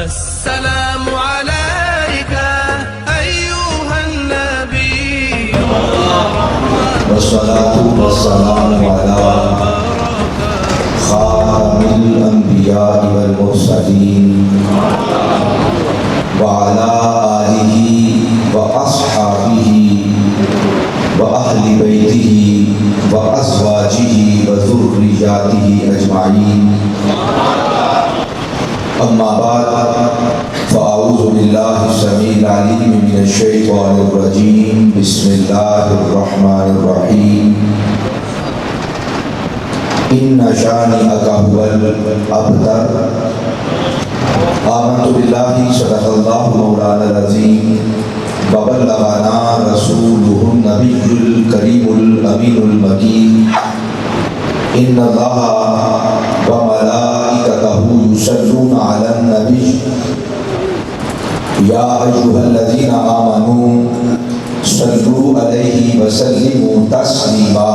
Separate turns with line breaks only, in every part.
السلام عليك أيها النبي
والصلاة والسلام على خاتم الأنبياء والمرسلين وعلى آله وأصحابه وأهل بيته وأزواجه وذرياته أجمعين أما بعد فأعوذ بالله السميع العليم من الشيطان الرجيم بسم الله الرحمن الرحيم إن شانئك هو الأبتر آمنت بالله صدق الله مولانا العظيم وبلغنا رسوله النبي الكريم الأمين المكين إن الله وملائكته يصلون على النبي يا أيها الذين آمنوا صلوا عليه وسلموا تسليما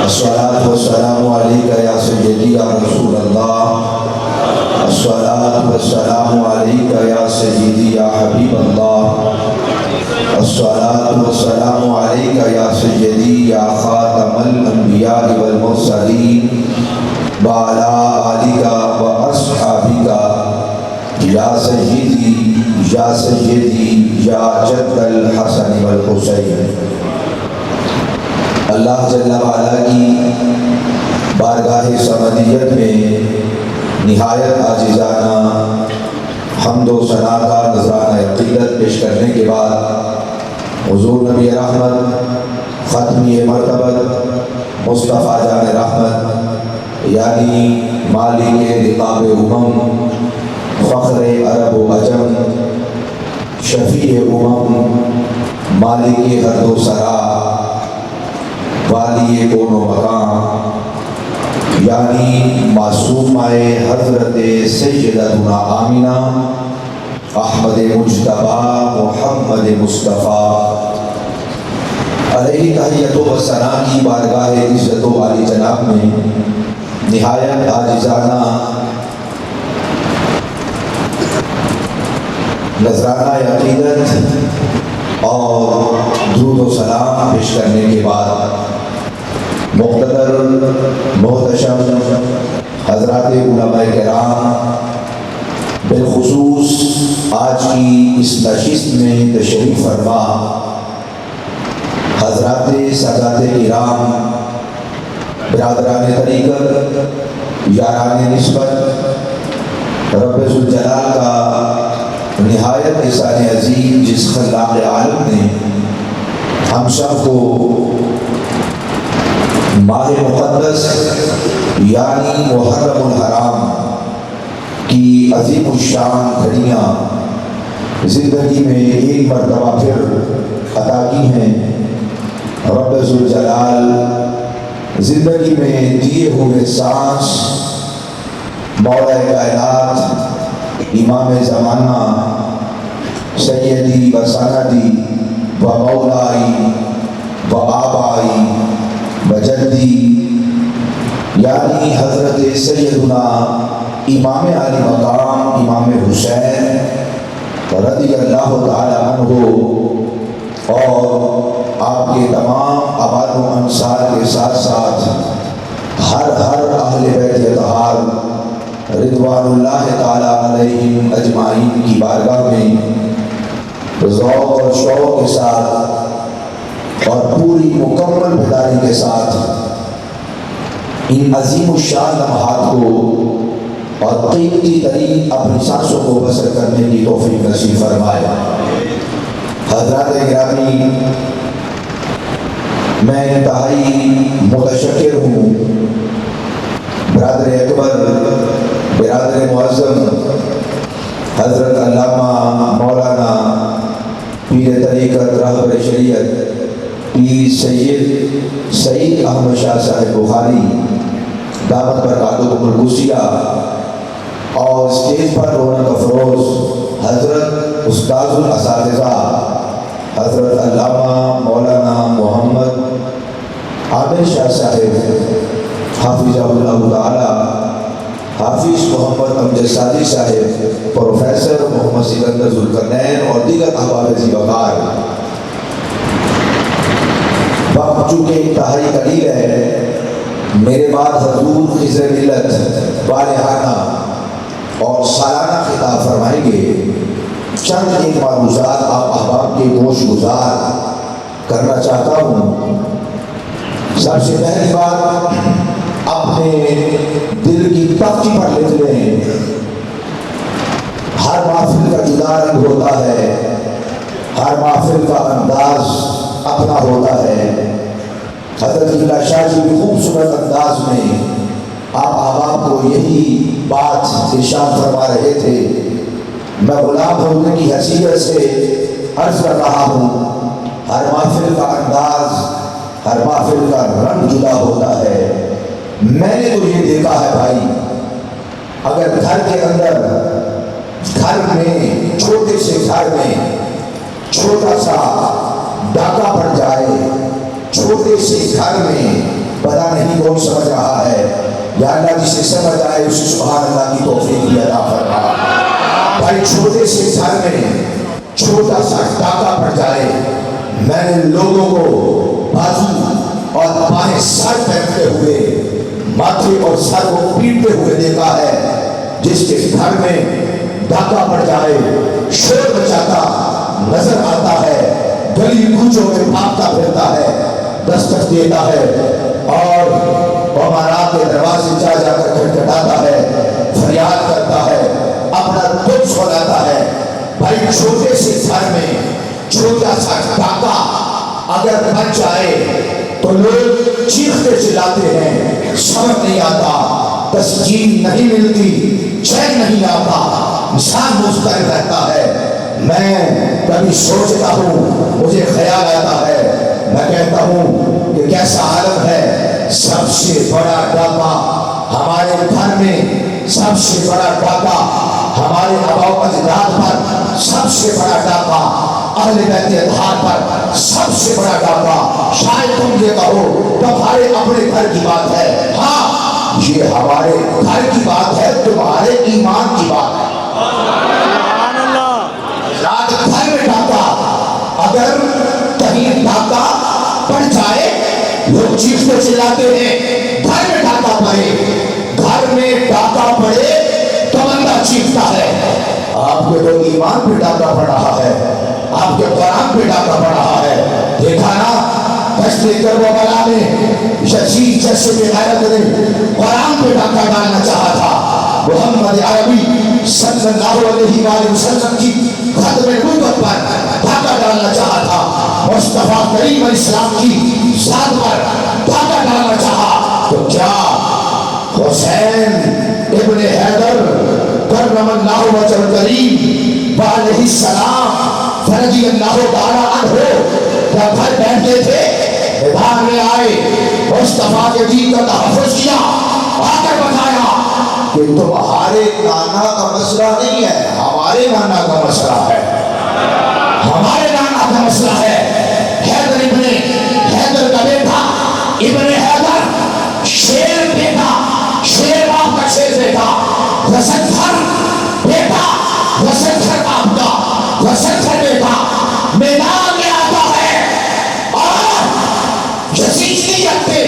الصلاة والسلام عليك يا سيدي يا رسول الله الصلاة والسلام عليك يا سيدي يا حبيب الله الصلاة والسلام عليك يا سيدي يا خاتم الأنبياء والمرسلين وعلى آلك وأصحابك يا سيدي يا سيدي يا جد الحسن والحسين. اللہ جل وعلا کی بارگاہ سمدیت میں نہایت عاجزانہ حمد و ثنا کا نذرانہ عقیدت پیش کرنے کے بعد حضور نبی رحمت ختمی مرتبت مصطفیٰ جان رحمت یعنی مالک رقاب امم فخر عرب و عجم شفیع امم مالک ہرد و سرا والی کون و مقام یعنی معصومہ حضرت سیدتنا آمینہ احمد مجتبی محمد مصطفیٰ علیہ تحیت و ثنا کی بارگاہ عزت و عالی جناب میں نہایت عاجزانہ نذرانہ عقیدت اور درود و سلام پیش کرنے کے بعد مقتدر محتشم حضرات علماء کرام بالخصوص آج کی اس نشست میں تشریف فرما حضرات سادات کرام برادران طریقت یاران نسبت رب ذوالجلال کا نہایت احسان عظیم جس خلاق عالم نے ہم سب کو ماہ مقدس یعنی محرم الحرام کی عظیم الشان گھڑیاں زندگی میں ایک مرتبہ پھر عطا کی ہیں. رب ذوالجلال زندگی میں دیے ہوئے سانس مولا کائنات امام زمانہ سیدی و سندی و مولائی و آبائی و جدی یعنی حضرت سیدنا امام علی مقام امام حسین رضی اللہ تعالی عنہ اور آپ کے تمام آباد و انصار کے ساتھ ساتھ ہر اہل بیت اطہار رضوان اللہ تعالی علیہم اجمعین کی بارگاہ میں ذوق اور شوق کے ساتھ اور پوری مکمل بیداری کے ساتھ ان عظیم الشان لمحات کو اور قیمتی ترین اپنی سانسوں کو بسر کرنے کی توفیق نصیب فرمائے. حضرات گرامی، میں انتہائی متشکر ہوں برادر اکبر برادر معظم حضرت علامہ مولانا پیر طریقت رہبر شریعت پیر سعید احمد شاہ صاحب بخاری دعوت برکاتہم القدسیہ اور اسٹیج پر رونق افروز حضرت استاذ الاساتذہ حضرت علامہ مولانا محمد عامر شاہ صاحب حافظہ اللہ تعالی حافظ محمد امجد سعدی صاحب، پروفیسر محمد سکندر ذوالقرنین اور دیگر احباب ذی وقار۔ وقت چونکہ انتہائی قلیل ہے، میرے بعد حضور خضر ملت والہانہ اور سالانہ خطاب فرمائیں گے۔ چند ایک معروضات آپ احباب کے گوش گزار کرنا چاہتا ہوں۔ سب سے پہلی بات، اپنے دل کی تختی پر لکھ لیں۔ ہر محفل کا جدا رنگ ہوتا ہے، ہر محفل کا انداز اپنا ہوتا ہے۔ حضرت اللہ شاہ جی بھی خوبصورت انداز میں آپ احباب کو یہی بات ارشاد فرما رہے تھے۔ میں غلام ہونے کی حیثیت سے عرض کر رہا ہوں، ہر محفل کا انداز، ہر محفل کا رنگ جدا ہوتا ہے۔ میں نے تو یہ دیکھا ہے بھائی، اگر گھر کے اندر، گھر میں، چھوٹے سے گھر میں چھوٹا سا ڈاکہ پڑ جائے، چھوٹے سے گھر میں، پتہ نہیں کون سمجھ رہا ہے، یا اللہ جسے سمجھ آئے اسے سبحان اللہ کی توفیق بھی عطا فرما۔ بھائی چھوٹے سے گھر میں چھوٹا سا ڈاکہ پڑ جائے، میں نے لوگوں کو بازو اور بائیں سر پہنتے ہوئے، ماتھے اور سر کو پیٹتے ہوئے دیکھا ہے۔ جس کے گھر میں ڈاکہ پڑ جائے، شور مچاتا نظر آتا ہے، گلی کوچوں میں بھاگتا پھرتا ہے، دستک دیتا ہے اور عمارات کے دروازے جا جا کر کھٹکھٹاتا ہے، فریاد کرتا ہے، اپنا دکھ سناتا ہے۔ بھائی چھوٹے سے گھر میں چھوٹا سا ڈاکہ اگر بن جائے تو لوگ چیختے چلاتے ہیں، سمجھ نہیں آتا، تسکین نہیں ملتی، چین نہیں آتا، انسان مضطرب رہتا ہے۔ میں کبھی سوچتا ہوں، مجھے خیال آتا ہے، میں کہتا ہوں کہ کیسا عالم ہے۔ سب سے بڑا ڈاکہ ہمارے گھر میں، سب سے بڑا ڈاکہ ہمارے آباء و اجداد پر، سب سے بڑا ڈاکہ اہل بیت اطہار پر، سب سے بڑا ڈاکہ شاید تم یہ کہو تمہارے اپنے گھر کی بات ہے، ہاں یہ ہمارے گھر کی بات ہے، تمہارے ایمان کی بات ہے۔ رات گھر میں ڈاکہ، اگر کہیں ڈاکہ پڑ جائے لوگ چیختے چلاتے ہیں، گھر میں ڈاکہ پڑے، گھر میں ڈاکہ پڑے تو بندہ چیختا ہے۔ آپ کے تو ایمان پہ ڈاکہ پڑ رہا ہے، آپ کے قرآن پہ ڈاکہ پڑ رہا ہے۔ دیکھا نا دشت کربلا میں یزید جیسے بے غیرت نے قرآن پہ ڈاکہ ڈالنا چاہا تھا۔ محمد عربی صلی اللہ علیہ وآلہ وسلم کی ختم نبوت پر ڈاکہ ڈالنا چاہا تھا، مصطفیٰ کریم علیہ السلام کی ذات پر ڈاکہ ڈالنا چاہا، تو کیا حسین ابن حیدر کرم اللہ وجہ کریم علیہ السلام فرضی اللہ تعالیٰ عنہ جب گھر بیٹھتے تھے، میدان میں آئے، مصطفیٰ کے دین کا تحفظ کیا، آ کر بتایا کہ تمہارے نانا کا مسئلہ نہیں ہے، ہمارے نانا کا مسئلہ ہے، ہمارے نانا کا مسئلہ ہے۔ حیدر ابن حیدر کا بیٹا ابن حیدر، شیر بیٹا، شیر باپ کا شیر بیٹا، وسنتھر بیٹا، وسنتھر باپ کا، وسنتھر بیٹا میدان میں آتا ہے اور یزیدیت پہ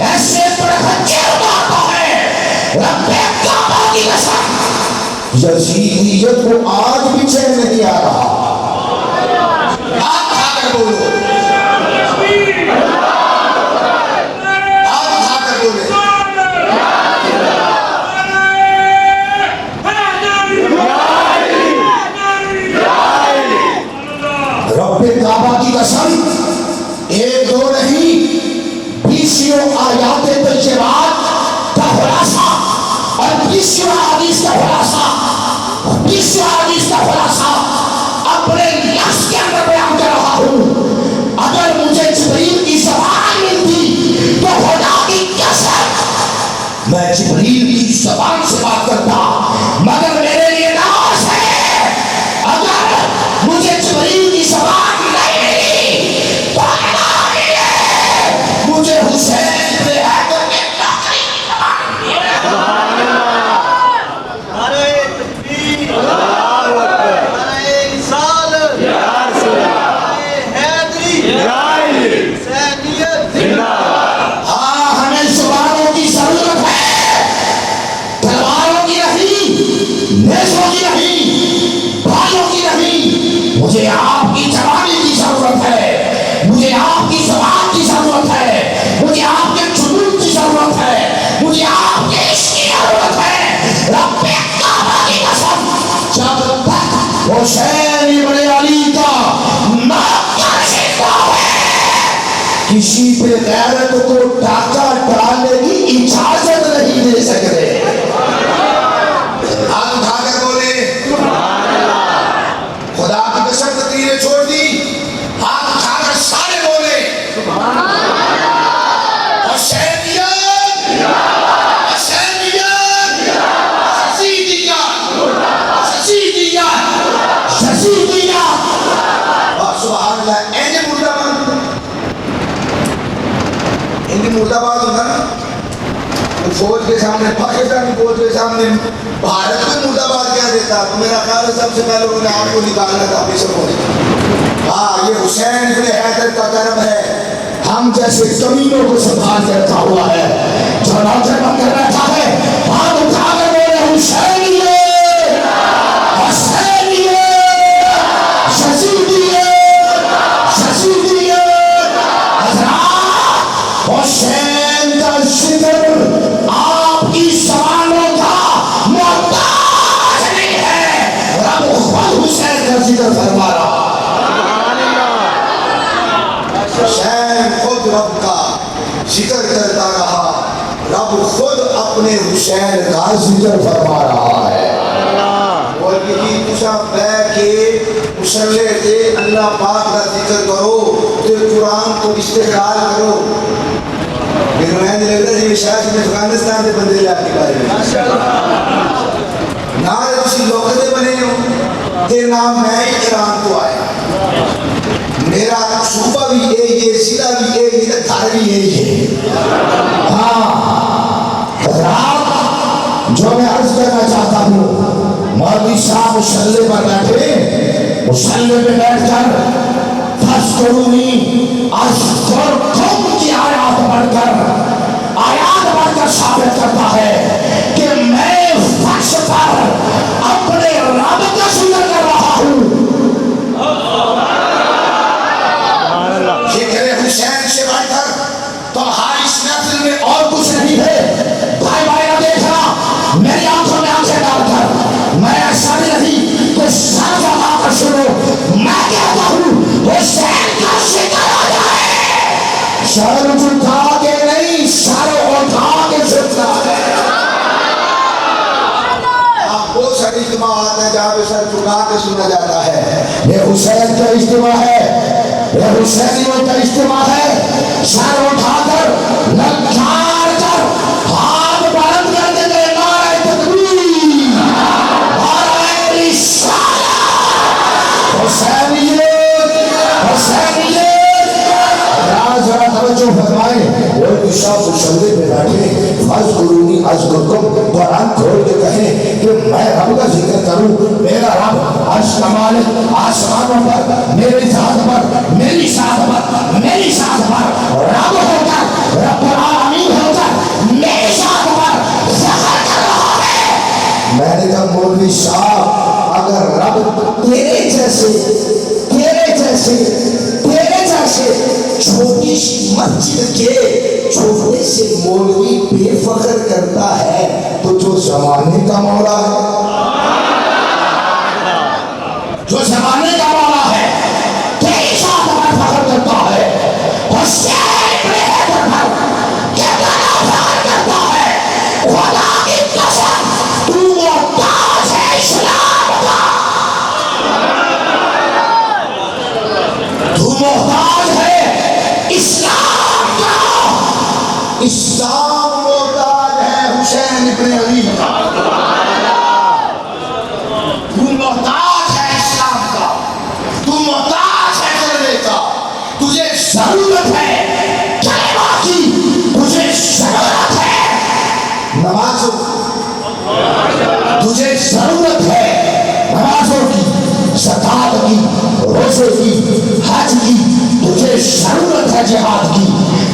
ایسے پرخچر مارتا ہے، رب کعبہ کی قسم، یزیدیت کو آج بھی چین نہیں آ رہا۔ آج کھا کر بولو، آج کھا کر بولے، رب کعبہ کی قسم، ایک دو نہیں، 20 آیات طیبات کا خلاصہ اور 20 حدیث کا خلاصہ، 20 حدیث کا خلاصہ اپنے لفظ کے اندر بیان کر رہا ہوں۔ نیزوں کی نہیں، بھائیوں کی نہیں، مجھے آپ کی جوانی کی ضرورت ہے، مجھے آپ کی زبان کی ضرورت ہے، مجھے آپ کے جنون کی ضرورت ہے، مجھے آپ کے عشق کی ضرورت ہے۔ رب کعبہ کی قسم، جب تک حسین ابن علی کا نوکر زندہ ہے، کسی پہ غیرت کو ڈاکہ ڈالنے کی اجازت نہیں دے سکتے۔
ہاتھ اٹھا کر بولے خدا کی قسم، تقریریں چھوڑ دی، ہاتھ اٹھا کر سارے بولے حسینیت، حسینیت، ششیدیت، ششیدیت،
ششیدیت۔
سبحان اللہ۔ اینڈ مردہ باد، اینڈ مردہ باد ہوتا نا، فوج کے سامنے، پاکستانی فوج کے سامنے بھارت میں مردہ باد کیا دیتا، تو میرا خیال ہے سب سے پہلے انہوں نے آپ کو نکالنا تھا اپنی سب کو۔ ہاں، یہ حسین ابن حیدر کا کرم ہے،
ہم جیسے کمینوں کو سنبھال کے رکھا ہوا ہے، جو نوجوان کر رکھا ہے، ہاتھ اٹھا کر بولے حسینیت، حسینیت، ششیدیت، ششیدیت۔ حضرات، حسین کا ذکر آپ کی زبانوں کا محتاج نہیں ہے، رب خود حسین کا ذکر فرما رہا۔
حسین خود رب کا ذکر کرتا رہا، رب خود اپنے حسین کا
ذکر فرما رہا ہے۔
اور کہ تسا بیٹھ کے مسلح دے اللہ پاک کا ذکر کرو، تے قرآن کو استقرار کرو۔ میرے میں نے لگ رہا ہے یہ شاید افغانستان کے بندے لے آپ کے بارے میں نہ کسی لوکتے بنے ہو، تے نام میں ایران کو آیا، میرا صوبہ بھی یہی ہے، ضلع بھی یہی ہے، گھر بھی یہی ہے۔
ہاں حضرات، جو میں عرض کرنا چاہتا ہوں، مولوی صاحب مصلی پر بیٹھے، مصلی پہ بیٹھ کر فَاذْكُرُونِي أَذْكُرْكُمْ کی آیات پڑھ کر ثابت کرتا ہے کہ میں فرش پر اپنے رب کا ذکر کر رہا ہوں۔
ذکر حسین سے بڑھ کر تمہاری اس محفل میں
اور کچھ نہیں ہے۔ بھائی بھائی نہ دیکھنا، میری آنکھوں میں آنکھیں ڈال کر، میں ایسا بھی نہیں کہ سر جما کر سنو، میں کہتا ہوں حسین کا ذکر ہو جائے، سر جھکا کے نہیں، سر اٹھا کے جھکنا ہے۔
آپ بہت سارے اجتماعات ہیں جہاں پہ سر جھکا کے سنا جاتا ہے،
یہ حسین کا اجتماع ہے، یہ حسینیوں کا اجتماع ہے، سر اٹھا کر للکار کر ہاتھ بلند کر کے نعرہ تکبیر، نعرہ رسالت، حسینیت، حسینیت۔ ذرا توجہ فرمائیں، وہ شاہ مصلی پہ بیٹھے، فَاذْكُرُونِي أَذْكُرْكُمْ، قرآن کھول کے کہیں کہ میں رب کا ذکر کروں، میرا رب عرش کا مالک، آسمانوں پر میری ذات پر، میری ذات پر، میری ذات پر رب ہو کر، رب العالمین ہو کر میری ذات پر ذکر کر رہا ہے۔ میں نے کہا مولوی صاحب، اگر رب تیرے جیسے چھوٹی سی مسجد کے چھوٹے سے مولوی بے فخر کرتا ہے تو جو زمانے کا مولا ہے، جو زمانے کا مولا ہے تیری ذات پر فخر کرتا ہے، حسین ابن حیدر پر کتنا فخر کرتا ہے۔ خدا کی قسم، تو محتاج ہے اسلام کا، تو محتاج ہے اسلام کا،
اسلام محتاج ہے حسین ابن علی کا،
تو محتاج ہے اسلام کا، تو محتاج ہے کلمے کا، تجھے ضرورت ہے کلمہ کی، تجھے ضرورت ہے نمازوں، تجھے ضرورت ہے نمازوں کی، زکات کی، روزے کی، حج کی، تجھے ضرورت ہے جہاد کی،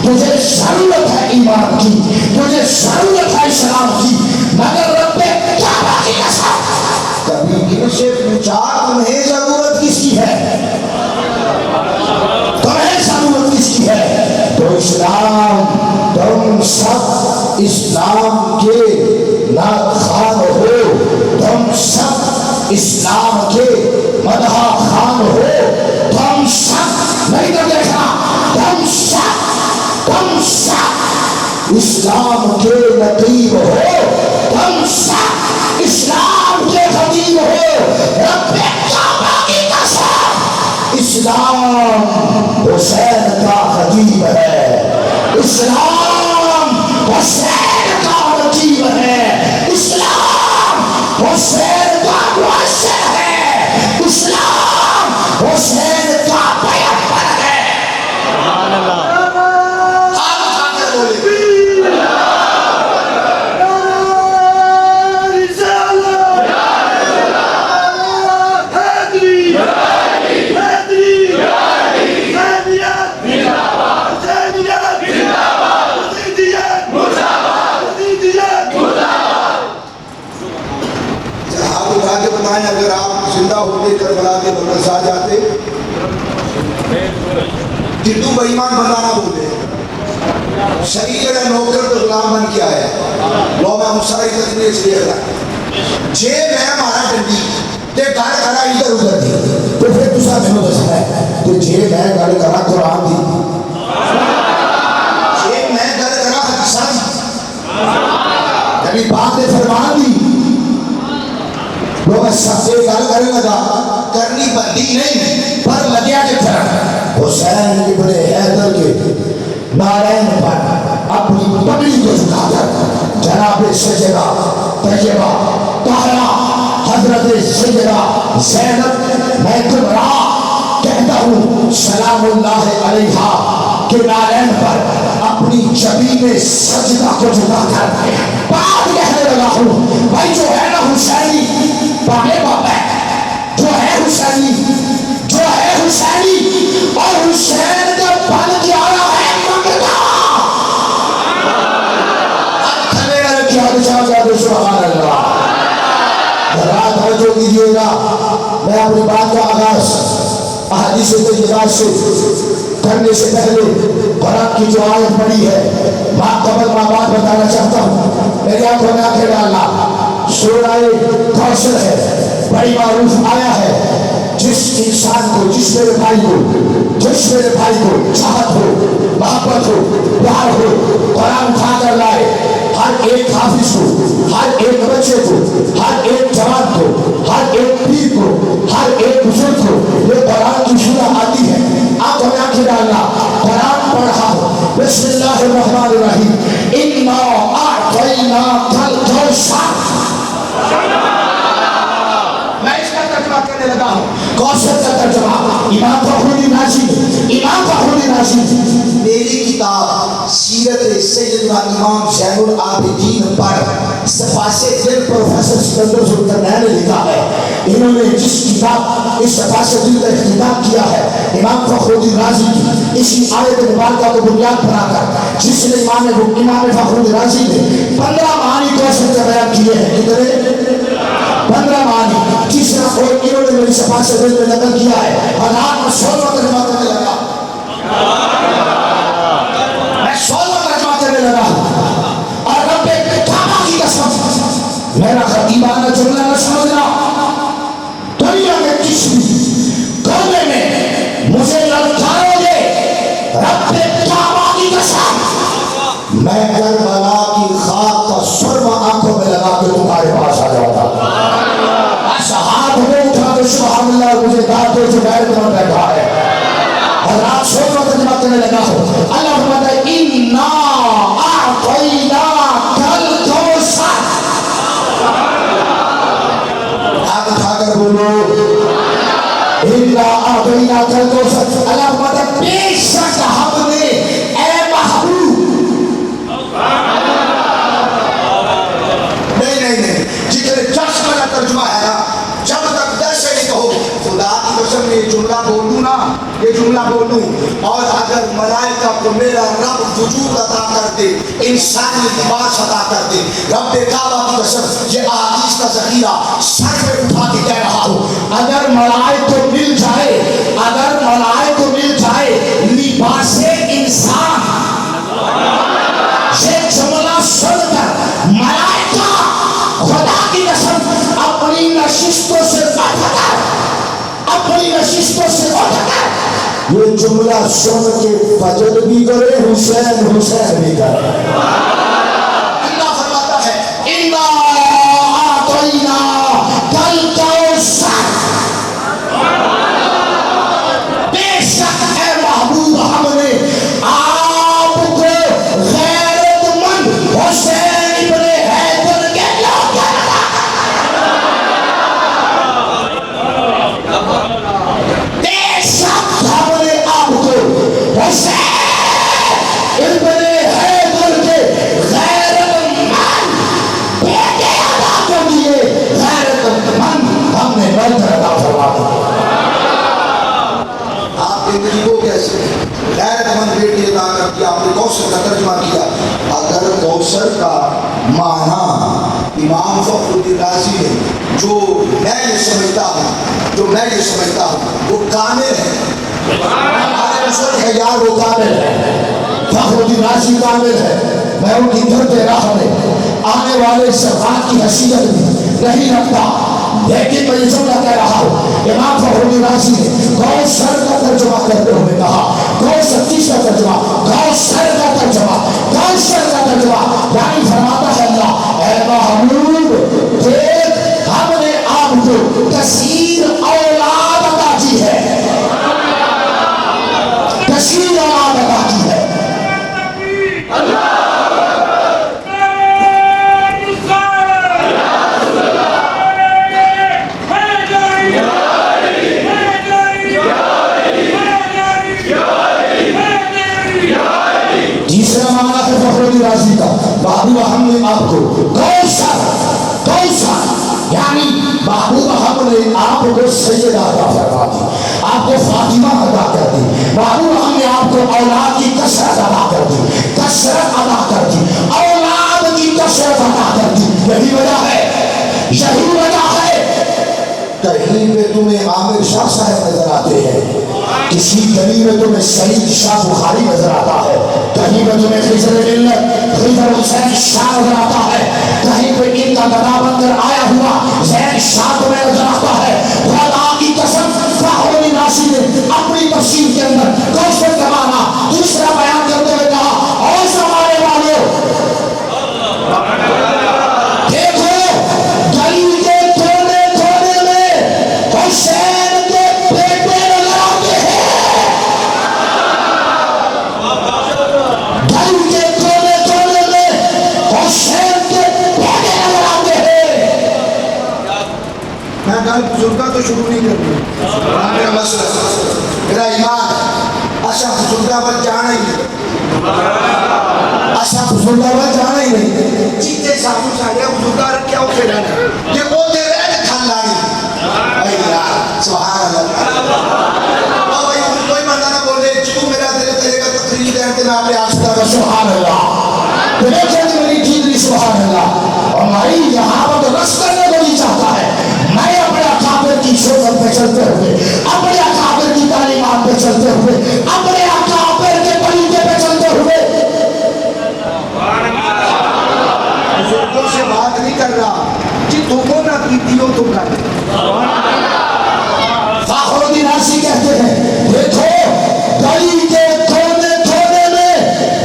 تجھے ضرورت ہے ایمان کی، تجھے ضرورت ہے اسلام کی، مگر رب کعبہ کی قسم سے پوچھا تمہیں ضرورت کس کی ہے؟ تمہیں ضرورت کس کی ہے؟ تو اسلام، تم سب اسلام کے ناخوان ہو، تم سب اسلام کے مدح خوان ہو، تم سب نہیں تو دیکھنا، تم سب اسلام کے نقیب ہو، تم سب اسلام کے خطیب ہو۔ رب کعبہ کی قسم، اسلام حسین کا خطیب ہے، اسلام حسین کا خطیب ہے، اسلام حسین کا مؤثر ہے، اسلام حسین کا پیغمبر ہے۔
اگر آپ زندہ ہوتے کربلا کے بغل سے آ جاتے، ٹڈو بے ایمان بندہ نہ بولے، شریعت کا نوکر تو غلام بن کے آیا، لو میں مساری تصویر سے دیکھ رہا جے میں مارا ڈنڈی تے گھر کھڑا ادھر ادھر دی،
تو پھر دوسرا میں دسنا ہے کہ جے میں گل کرا قرآن دی،
جے میں گل کرا حدیثاں
نبی پاک نے فرمان دی، لوگ سب سے گل کرنے لگا،
کرنی بندی نہیں
پر لگیا کے طرح حسین ابن حیدر کے نارائن پر اپنی پگڑی کو جھکا کر جناب سیدہ طیبہ طاہرہ حضرت سیدہ زینب میں کبریٰ کہتا ہوں سلام اللہ علیہا کہ نارائن پر اپنی جبین سجدہ کو جھکا کر بات کہنے لگا ہوں، بھائی جو ہے نا حسینی باقی باب ہے، جو ہے حسینی، جو ہے حسینی، اور حسین کا بن کے آیا ہے منگتا تھلے گا کیا بچا جا سبحان اللہ۔ رات توجہ کیجیے گا، میں اپنی بات کا آغاز احادیث طیبات سے کرنے سے پہلے قرآن کی جو آیت پڑھی ہے ماں قبل ماں بات بتانا چاہتا ہوں، میری آنکھوں میں آنکھیں ڈالنا۔ سورہ کوثر ہے، بڑی معروف آیا ہے، جس انسان کو، جس میرے بھائی کو چاہت ہو، محبت ہو، پیار ہو، قرآن اٹھا کر لائے، ہر ایک حافظ کو، ہر ایک بچے کو، ہر ایک جوان کو، ہر ایک پیر کو، ہر ایک بزرگ کو یہ قرآن کی سورہ آتی ہے، آنکھوں میں آنکھیں ڈالنا، قرآن پڑھا، بسم اللہ الرحمن الرحیم، اِنَّا أَعْطَيْنَاكَ الْكَوْثَرَ۔ میں اس کا ترجمہ کرنے لگا ہوں، کوثر کا ترجمہ امام فخرالدین رازی
میری کتاب سیرت سیدنا امام زین العابدین پر
سفاسے دل پروفیسر سکندر ذوالقرنین نے لکھا ہے، انہوں نے جس کتاب اس سفاسے دل کا اختتام کیا ہے امام فخرالدین رازی کی اسی آیت مبارکہ کو بنیاد بنا کر، جس نے امام فخرالدین رازی نے 15 معانی کوثر کا بیان کیے ہیں، کتنے 15 معانی، جس طرح کوئی انہوں نے میری سفاسے دل میں نقل کیا ہے، حضرات میں 16 ترجمہ کرنے لگا، میں 16 ترجمہ کرنے لگا، اور رب کعبہ کی قسم میرا خطیبانہ جملہ نہ سمجھنا، دنیا میں کس بھی کونے میں مجھے للکارو گے، رب کعبہ کی قسم میں کربلا کی خاک کا سرما آنکھوں میں لگا کے تمہارے پاس آ جاؤں گا۔ ہاتھ میں اٹھا تو سبحان اللہ مجھے داد دے جو غیر بن بیٹھا ہے، اور آپ سو کا ترجمہ کرنے لگا ہو، اللہ فرماتا ہے اِنَّا أَعْطَيْنَاكَ الْكَوْثَرَ۔ آپ اٹھا کر بولو اِنَّا أَعْطَيْنَاكَ الْكَوْثَرَ۔ اللہ فرماتا ہے بے شک ہم نے اے محبوب، نہیں جتنے چشم کا ترجمہ ہے نا، جب تک ایسے نہیں کہو خدا کی قسم میں یہ جملہ بولوں نا، یہ جملہ بولوں، اور اگر ملائکہ کو میرا رب وجود عطا کر دے، انسانی لباس عطا کر دے، رب کعبہ کی قسم یہ احادیث کا ذخیرہ سر پہ اٹھا کے کہہ رہا یہ جملہ سن کے فجر بھی کرے، حسین حسین بھی کرے۔ اللہ فرماتا ہے اِنَّا أَعْطَيْنَاكَ الْكَوْثَرَ، بے شک اے محبوب ہم نے آپ کو غیرت مند حسین ابن حیدر کے لوگ بے شک ہم نے آپ کو حسین ابن حیدر کے غیرت مند بیٹے عطا کر دیے، غیرت مند ہم نے بیٹے عطا فرما دیے۔
آپ کے غریبوں کیسے غیرت مند بیٹی عطا کر دیا۔ آپ نے کوثر کا ترجمہ کیا۔ اگر کوثر کا معنی امام فخر الدین رازی نے جو میں یہ سمجھتا ہوں وہ کامل ہے، ہمارے مسلم
ہے یار وہ کامل ہے، فخر الدین رازی کامل ہے۔ میں ان کی گھر کے راہ میں آنے والے سرات کی حیثیت بھی نہیں رکھتا، لیکن میں یہ جملہ کہہ رہا ہوں، امام فخر الدین رازی نے کوثر کا ترجمہ کرتے ہوئے کہا، کوثر کس کا ترجمہ؟ کوثر کا ترجمہ، کوثر کا ترجمہ، یعنی فرماتا ہے اللہ اے محبوب دیکھ ہم نے آپ کو کثیر اولاد عطا کی ہے، کثیر اولاد عطا کی ہے۔ تیسرا معنی ہے فخر الدین رازی کا، محبوبہ ہم نے آپ کو کوثر، کوثر یعنی محبوبہ ہم نے آپ کو سیدہ عطا فرما دی، آپ کو فاطمہ عطا کر دی، محبوبہ ہم نے آپ کو اولاد کی کثرت عطا کر دی، کثرت عطا کر دی، اولاد کی کثرت عطا کر دی۔ یہی وجہ ہے، یہی وجہ ہے کہیں پہ تمہیں عامر شاہ صاحب نظر آتے ہیں، کسی گلی میں تمہیں سعید شاہ بخاری نظر آتا ہے، کہیں پہ تمہیں خضر ملت خضر حسین شاہ نظر آتا ہے، کہیں پہ ان کا گدا بن کر آیا ہوا زین شاہ تمہیں نظر آتا ہے۔ خدا کی قسم فخر الدین رازی نے اپنی تفسیر کے اندر کوثر کا معنی دوسرا بیان کرتے ہوئے کہا اور زمانے والوں دیکھو گلی کے کونے کونے میں حسین کے بیٹے نظر آتے ہیں، گلی کے کونے کونے میں حسین کے بیٹے نظر آتے ہیں۔
میں گل بزرگاں تو شروع نہیں کرتا، میرا مسئلہ میرا ایمان اچھا بزرگاں پر جانا ہی نہیں،
اچھا بزرگاں پر جانا ہی نہیں،
جیتے سامو ساڑھیا بزرگاں رکھے ہوتے رہنا یہ وہ دے رہے ہیں کھان لانی۔ اے یار سبحان اللہ، بھائی کوئی بندہ نہ بولے جو میرا دل کرے گا تقریر دیں کہ میں آپ نے آشتا
کا سبحان اللہ، تمہیں چند میری چیزی سبحان اللہ، اور ہماری یہاں پر تو رس کرنے کو نہیں چاہتا ہے۔ میں اپنے اکابر کی صحبت پہ چلتے ہوئے، اپنے اکابر کی تعلیمات پہ چلتے ہوئے، اپنے اکابر کے طریقے پہ چلتے ہوئے
بزرگوں سے بات نہیں کر رہا جی تمہوں نہ پیتی ہو تم کر
فخر الدین رازی کہتے ہیں دیکھو گلی کے کونے کونے میں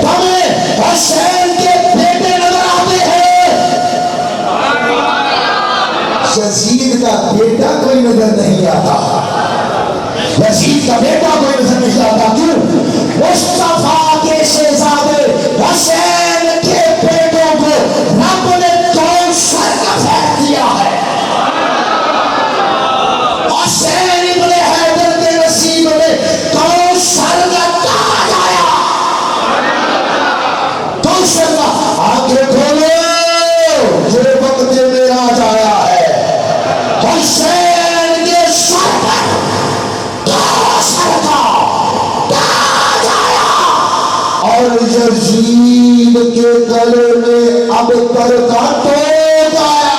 تمہیں حسین کے بیٹے نظر آتے ہیں، یزید کا بیٹا کوئی نظر نہیں آتا، یزید کا بیٹا کوئی نظر نہیں آتا، کیوں؟ مصطفیٰ کے شہزادے حسین کے بیٹوں کو رب نے کوثر کا پھینک دیا ہے، حسین ابن حیدر کے نصیب میں کوثر کا تاج آیا، کوثر کا آنکھیں کھولو جو وقت معراج آیا ہے، حسین کے سر پر کوثر کا تاج آیا، اور یزید کے گلے میں اب تر کا ٹوٹ آیا۔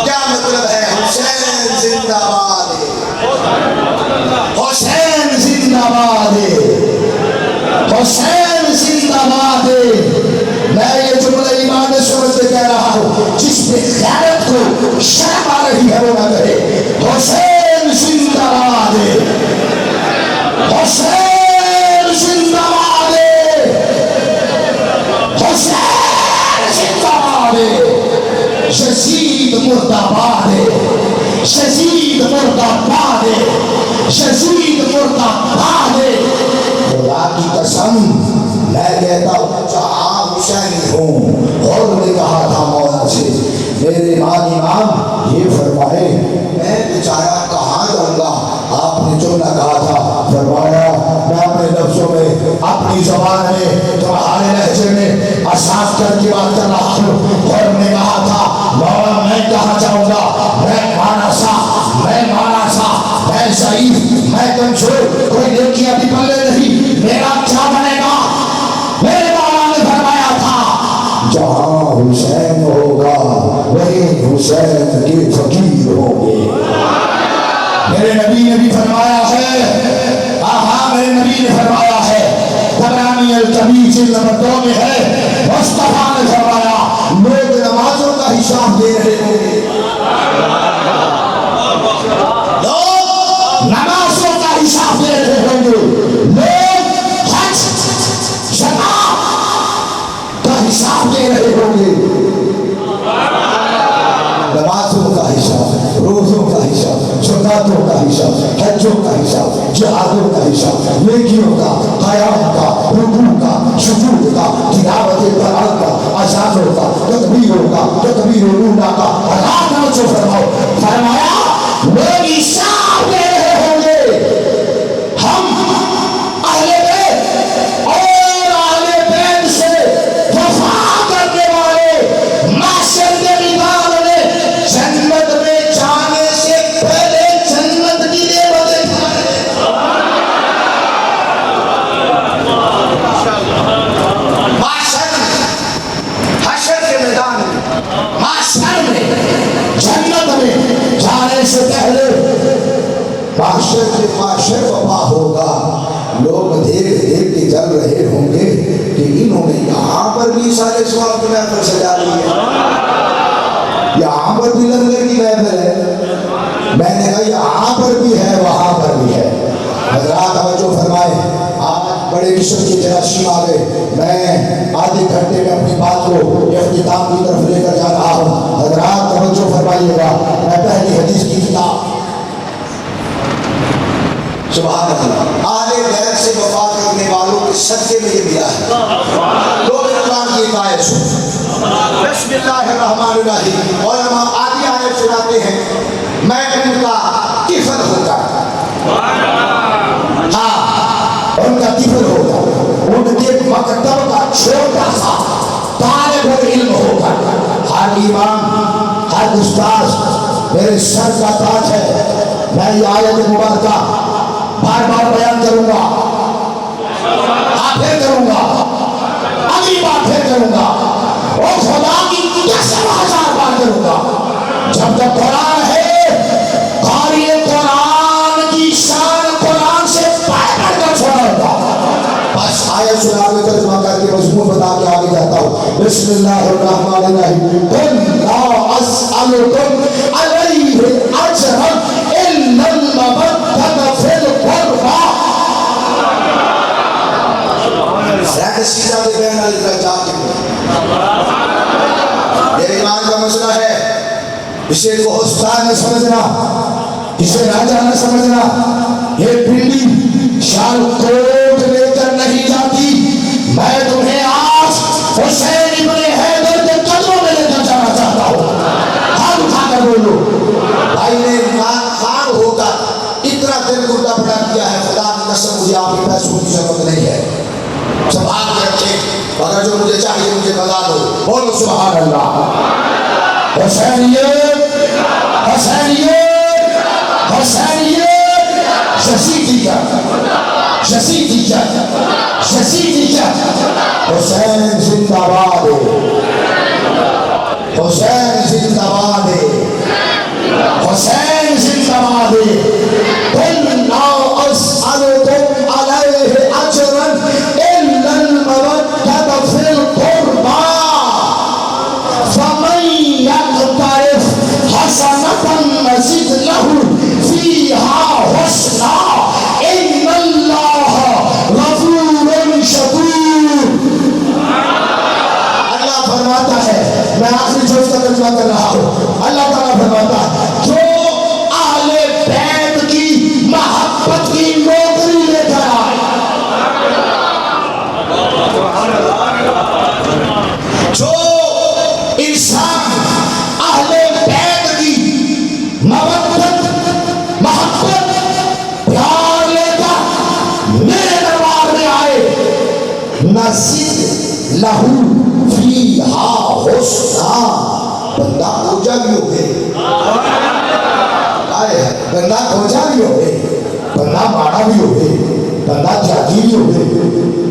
کیا مطلب ہے حسین زندہ باد
حسین زندہ باد، حسین زندہ باد۔ میں یہ جملہ ایمان سمجھ کے کہہ رہا ہوں، جس پہ غیرت کو شرم آ رہی ہے وہ نہ کہے حسین زندہ باد۔ شدید مرداباد ہے، شدید مرداباد ہے، شدید مرداباد ہے۔ خدا کی قسم میں کہتا ہوں جہاں حسینی ہوں۔ اور نے کہا تھا مولا سے میرے امام یہ فرمائے میں بیچارہ کہاں جاؤں گا؟ آپ نے جو نہ کہا تھا فرمایا میں اپنے لفظوں میں اپنی زبان میں تمہارے لہجے میں آسان کر کے بات کر رہا ہوں۔ اور نے کہا تھا مولا میں کہاں جاؤں گا؟ میں مانا سا میں ضعیف، میں کمزور، کوئی نیکیاں بھی پلے نہیں، میرا کیا بنے گا؟ میرے مولا نے فرمایا تھا جہاں حسین ہوگا وہی حسین کے فقیر ہوں گے۔ میرے نبی نے بھی فرمایا ہے، میرے نبی نے فرمایا ہے، تبرانی الکبیر جلد نمبر 2 میں ہے، مصطفیٰ نے فرمایا لوگ نمازوں کا حساب دے رہے ہوں گے، لوگ نمازوں کا حساب دے رہے ہوں گے، لوگ حج زکات کا حساب دے رہے ہوں گے، نمازوں کا حساب، روزوں کا حساب، زکاتوں کا حساب، حجوں کا حساب، جہادوں کا حساب، نیکیوں کا، قیام کا، رکوع کا، سجود کا، تلاوت قرآن کا، اذانوں کا، تکبیروں کا، تکبیر الاولیٰ کا، اللہ توجہ فرماؤ، فرمایا لوگ حساب دے رہے ہوں گے۔ ہم اہل بیت اور اہل بیت سے وفا کرنے والے معاشر کے نظام نے جنت میں جانے سے پہلے جنت کی نعمتیں کھائے۔ حشر کے میدان میں، معاشر میں، جنت میں جانے سے پہلے معاشر کے معاشر وفا ہوگا۔ لوگ دیکھ کے جل رہے ہوں گے کہ انہوں نے یہاں پر بھی سارے سوال کی محفل سجا لی ہے، یہاں پر بھی لنگر کی محفل ہے، میں نے کہا یہاں پر بھی ہے وہاں پر بھی ہے۔ حضرات توجہ فرمائے، آج بڑے قسم کے جراثیم آ گئے، میں آدھے گھنٹے میں اپنی بات کو اختتام کی طرف لے کر جا رہا ہوں۔ حضرات توجہ فرمائیے گا، میں پہلی حدیث کی کتاب سبحان اللہ اہل بیت سے وفا کرنے والوں کے صدقے میں یہ ملا ہے۔ لوگ قرآن کی ایک آیت سن، بسم اللہ الرحمن الرحیم، علماء آدھی آیت سناتے ہیں میں ان کا طفل ہوگا، ان کا طفل ہوگا، ان کے مکتب کا چھوٹا سا طالب علم ہوگا۔ ہر امام، ہر استاذ میرے سر کا تاج ہے، میں یہ آیت مبارکہ بار بار بیان کروں گا، پھر کروں گا، اگلی بار پھر کروں گا، اور خدا کی قسم 1000 بار کروں گا۔ جب تک قرآن ہے، قاری قرآن کی شان قرآن سے پڑھ کر چھوڑا ہوگا۔ بس آیت سنا کے ترجمہ کر کے مضمون بتا کے آگے جاتا ہوں۔ بسم اللہ الرحمن الرحیم، قل لا اسألکم علیہ اجرا الا المودۃ فی القربى۔ سیدھا دے بین الدرجات، یہ ایمان کا مسئلہ ہے، اسے کوہستان نہ سمجھنا، اسے راجہ نہ سمجھنا۔ یہ پنڈی شال کوٹ لے کر نہیں جاتی، میں تمہیں آج حسین ابن حیدر کے قدموں میں لے کر جانا چاہتا ہوں۔ ہاتھ اٹھا کر بولو، بھائی نے خان ہو کر اتنا دل کو ڈپڑا کیا ہے، خدا کی قسم مجھے آپ کے پیسوں کی ضرورت نہیں ہے، سنبھال کے رکھے، اگر جو مجھے چاہیے مجھے بتا دو، بولو سبحان اللہ۔ حسینیت، حسینیت، حسینیت، شسیدیت، شسیدیت، شسیدیت، حسین زندہ باد، حسین زندہ باد، حسین زندہ باد۔ قل لا اسألکم علیہ اجرا الا المودۃ فی القربى فمن یقترف نزد لہو فیہا حسنا. بندہ کھوجا بھی ہوئے, بندہ کھوجا بھی ہوئے, بندہ ماڑا بھی ہوئے, بندہ جاگی بھی ہوئے,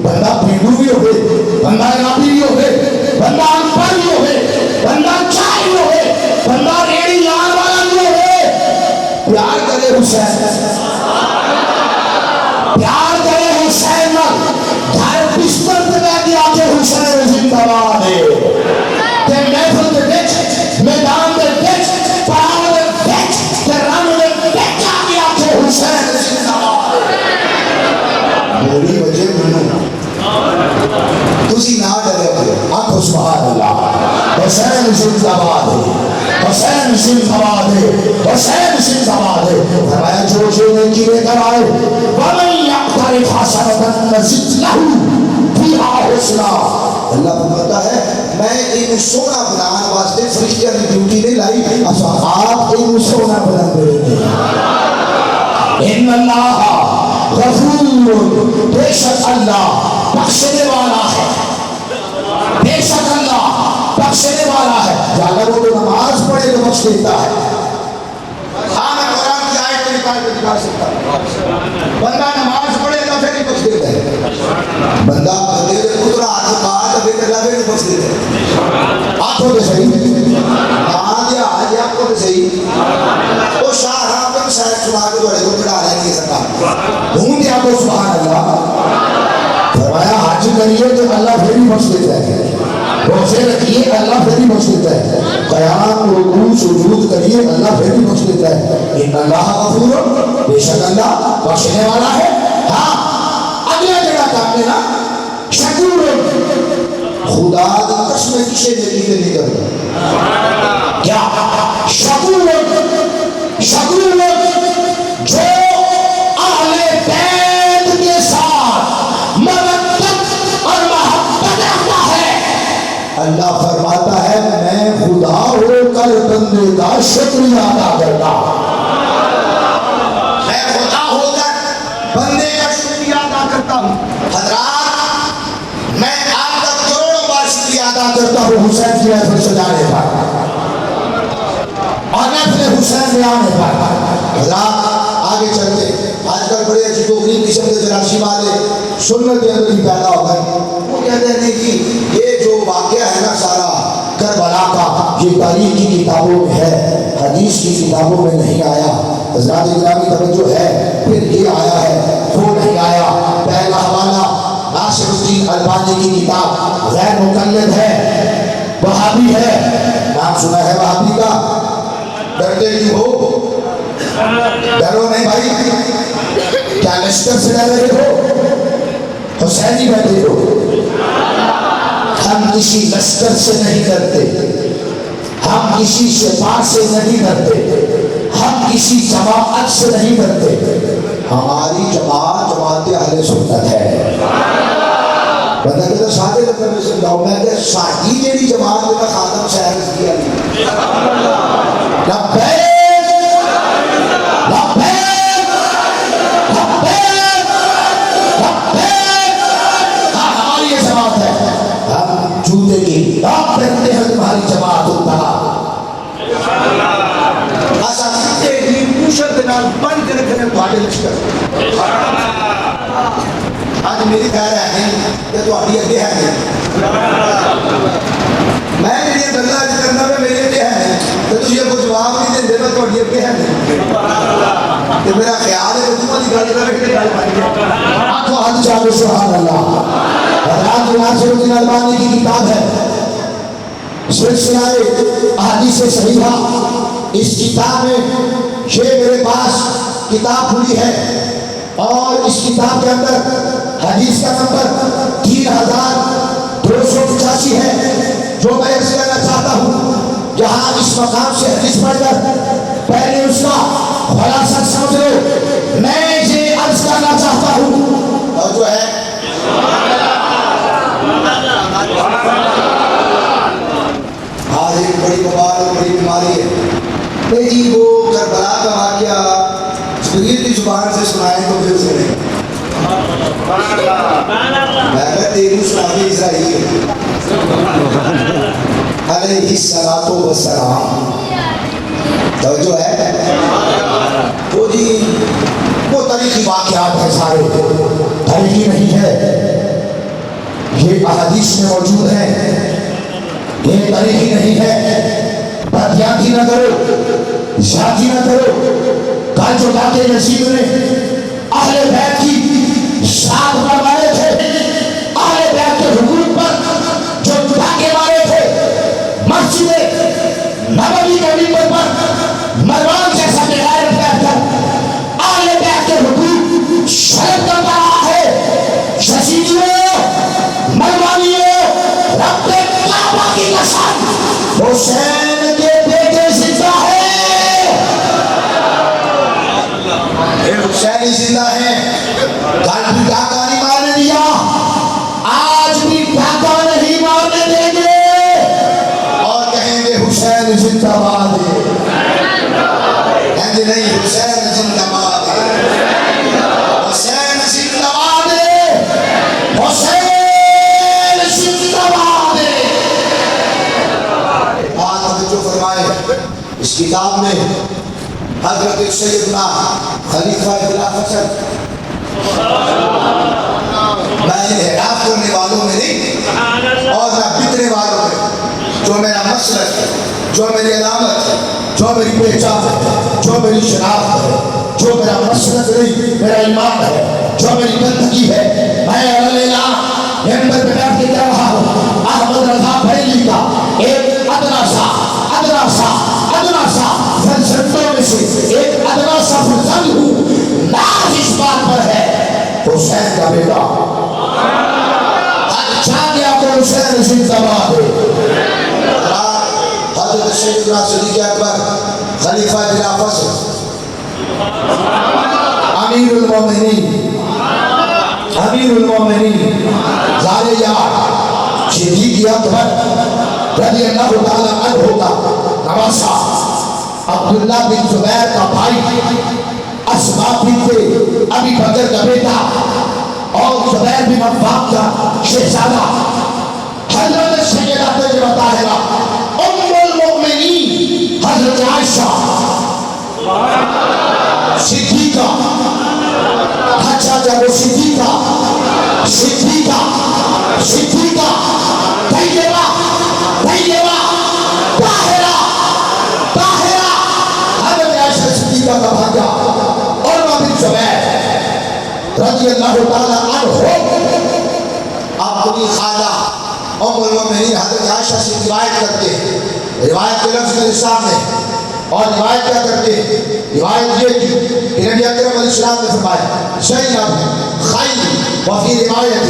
بندہ پینڈو بھی ہوئے, بندہ عرابی بھی ہوئے, بندہ انپڑھ بھی ہوئے, بندہ چاہی بھی ہوئے, بندہ ریڑی یار والا بھی ہوئے, پیار کرے حسین, پیار کرے حسین, گھر بستر پہ بیٹھ کے آکے حسین زندہ باد ہے. تے محفل دے وچ, میدان دے وچ, پہاڑ دے وچ, تے رن دے وچ آکے آکے حسین زندہ باد ہے.
بولی وجہ منو تسی نہ ڈرے ہوئے.
آنکھو سبحان اللہ. حسین زندہ باد ہے, حسین زندہ باد ہے, حسین زندہ باد ہے. فرمایا جو نیکی لے کر آئے, وَمَنْ يَقْتَرِفْ حَسَنَةً نَزِدْ لَهُ فِيهَا حُسْنًا.
اللہ فرماتا ہے میں ایک سونا بنانے واسطے فرشتیاں کی ڈیوٹی نہیں لائی.
اچھا آپ ایک سونا بنا دے رہے ہیں. ان اللہ غفور, بے شک اللہ بخشنے والا ہے, بے شک اللہ بخشنے والا ہے. اگر وہ نماز پڑھے تو بخش دیتا ہے.
ہاں میں قرآن کی آیت کو نکال کے دکھا سکتا ہوں. بندہ نماز پڑھے اللہ پھر ہی بخش دیتا ہے. بندہ دل پترا آج بات ابھی اللہ پھر ہی بخش دیتا ہے.
آپ کو تو صحیح
ہاں جی آج آپ کو تو صحیح. وہ شاہ رام کو شاید سنا کے بڑے کو پڑھا رہے نہیں سکا.
ڈھونڈ آپ کو سبحان اللہ. فرمایا حج کریے تو اللہ پھر ہی بخش دیتا ہے. روزے رکھیے اللہ پھر ہی بخش دیتا ہے. قیام رکوع سجود کریے اللہ پھر ہی بخش دیتا ہے. ان اللہ غفور, بے شک اللہ بخشنے والا ہے. ہاں اگلا جگہ کام لینا شکور,
خدا کی قسم کسی نیکی سے نہیں کرتا.
کیا شکور, شکور جو اہل بیت کے ساتھ مودت اور محبت رکھتا ہے. اللہ فرماتا ہے میں خدا ہو کر بندے کا شکریہ ادا کرتا ہوں.
میں خدا ہو کر بندے کا شکریہ ادا کرتا ہوں. حضرات میں آپ کا کروڑوں بار شکریہ ادا
کرتا ہوں حسین کی محفل سجانے پر اور محفل حسین میں آنے پر.
حضرات آگے چلتے. آج کل بڑے عجیب و غریب قسم کے جراشیم والے سنت کے اندر بھی پیدا ہو گئے. وہ کہتے ہیں نہیں جی یہ جو واقعہ ہے نا سارا
کربلا کا, یہ تاریخ کی کتابوں میں ہے, حدیث کی کتابوں میں نہیں آیا. حضرات گرامی توجہ ہے, پھر یہ آیا ہے وہ نہیں آیا. پہلا حوالہ ناصر الدین البانی کی کتاب غیر مقلد ہے, وہابی ہے. نام سنا ہے وہابی کا؟
ڈرتے کیوں ہو؟
ڈرو نہیں بھائی. کیا لشکر سے ڈر رہے ہو؟ حسینی بیٹھے ہو. ہم کسی لشکر سے نہیں ڈرتے, ہم کسی سپاہ سے نہیں ڈرتے, ہم کسی جماعت سے نہیں ڈرتے.
ہماری جماعت جماعت اہل سنت ہے. بندہ کہتا سادے لفظ میں سمجھاؤ. میں کہ سادی جیڑی جماعت ہے خاتم شہر کیا نہیں.
لبیک لبیک لبیک لبیک. ہاں ہماری یہ جماعت ہے. ہم جوتے کی دام پہنتے ہیں تمہاری جماعت اتنا.
ایسا کتے کی پوشت نال بند کر کے بھاڑے لشکر. آج میری خیر ہے نہیں کہ تو ابھی اگے ہے نہیں. میں یہ گلا کرنا پہ میرے اگے ہے نہیں تو تجھے کوئی جواب نہیں دے دینا تو ابھی اگے ہے نہیں. تو میرا خیال ہے کہ تم نے گل کر کے گل پائی ہے.
آنکھوں ہاتھ چاہو سبحان اللہ. حضرات ناصر الدین البانی کی کتاب ہے سلسلہ احادیث صحیحہ. اس کتاب میں یہ میرے پاس کتاب کھلی ہے اور اس کتاب کے اندر حدیث کا نمبر 3285 ہے. جو میں عرض کرنا چاہتا ہوں جہاں اس مقام سے حدیث پڑھ کر پہلے اس کا خلاصہ سمجھ لو. میں یہ عرض کرنا چاہتا ہوں
اور جو ہے آج ایک بڑی وبال اور بڑی بیماری ہے. جی وہ کربلا کا واقعہ جبریل کی زبان سے سنائیں تو پھر سنیں. میں کہا تیری اسلامی اسرائیل علیہ الصلاۃ والسلام توجہ ہے وہ جی وہ تاریخی واقعات ہے سارے
تاریخی نہیں ہے، یہ احادیث میں موجود ہیں، یہ تاریخی نہیں ہے۔ بدیاتی نہ کرو، ذاتی نہ کرو۔ کل جو داتے نصیب نے اہل بیت کی شاد فرمائے تھے، اہل بیت کے حقوق پر جو ڈاکے مارے تھے، مسجد نبوی کے ممبر پر مروان جیسا بغیر بیت کر اہل بیت کے حقوق شرط کرتا رہا ہے۔ ششیدیوں، مروانیوں، رب کعبہ کی قسم، حسین کے بیٹے زندہ ہے،
حسین زندہ ہے۔
کل بھی ڈاکہ نہیں مارنے دیا، آج بھی ڈاکہ نہیں مارنے دیں گے،
اور کہیں گے
حسین زندہ باد ہے۔
کہیں گے نہیں حسین زندہ باد ہے، حسین زندہ باد ہے،
حسین زندہ باد ہے۔
آج توجہ فرمائے، اس کتاب میں حضرت سیدنا خلیفہ خلافت میں انحراف کرنے والوں میں نہیں اور نہ بکنے والوں میں، جو میرا مسلک ہے، جو میری علامت ہے،
جو میری پہچان ہے، جو میری شناخت ہے، جو میرا مسلک نہیں میرا ایمان ہے، جو میری بندگی ہے، میں اللہ ممبر پہ بیٹھ کے کہہ رہا ہوں، احمد رضا بریلوی کا ایک ادنا سا فرزندوں میں سے ایک ادنا سا فرزند ہوں، ناز اس بات پر ہے حسین کا بیٹا اچھا گیا تو حسین زندہ باد ہے۔
حضرت سیدنا صدیق اکبر خلیفہ خلافت
امیر المومنین زارِ یار صدیق اکبر رضی اللہ تعالیٰ عنہ کا نواسا عبداللہ بن زبیر کا بھائی، اسماء بنت ابی بکر کا بیٹا اور زبیر بن عوام کا شہزادہ، حضرت سیدہ طیبہ طاہرہ ام المؤمنین حضرت عائشہ صدیقہ، اچھا جب وہ صدیقہ طیبہ طاہرہ حضرت عائشہ صدیقہ کا بھانجا عروہ بن زبیر رضی اللہ تعالیٰ عنہ
اپنی خالہ ام المؤمنین حضرت عائشہ سے روایت کرتے ہیں، روایت کے لفظ میرے سامنے، اور روایت کیا کرتے ہیں؟ روایت یہ کی کہ نبی اکرم علیہ السلام نے فرمایا زینب خیر وفی روایت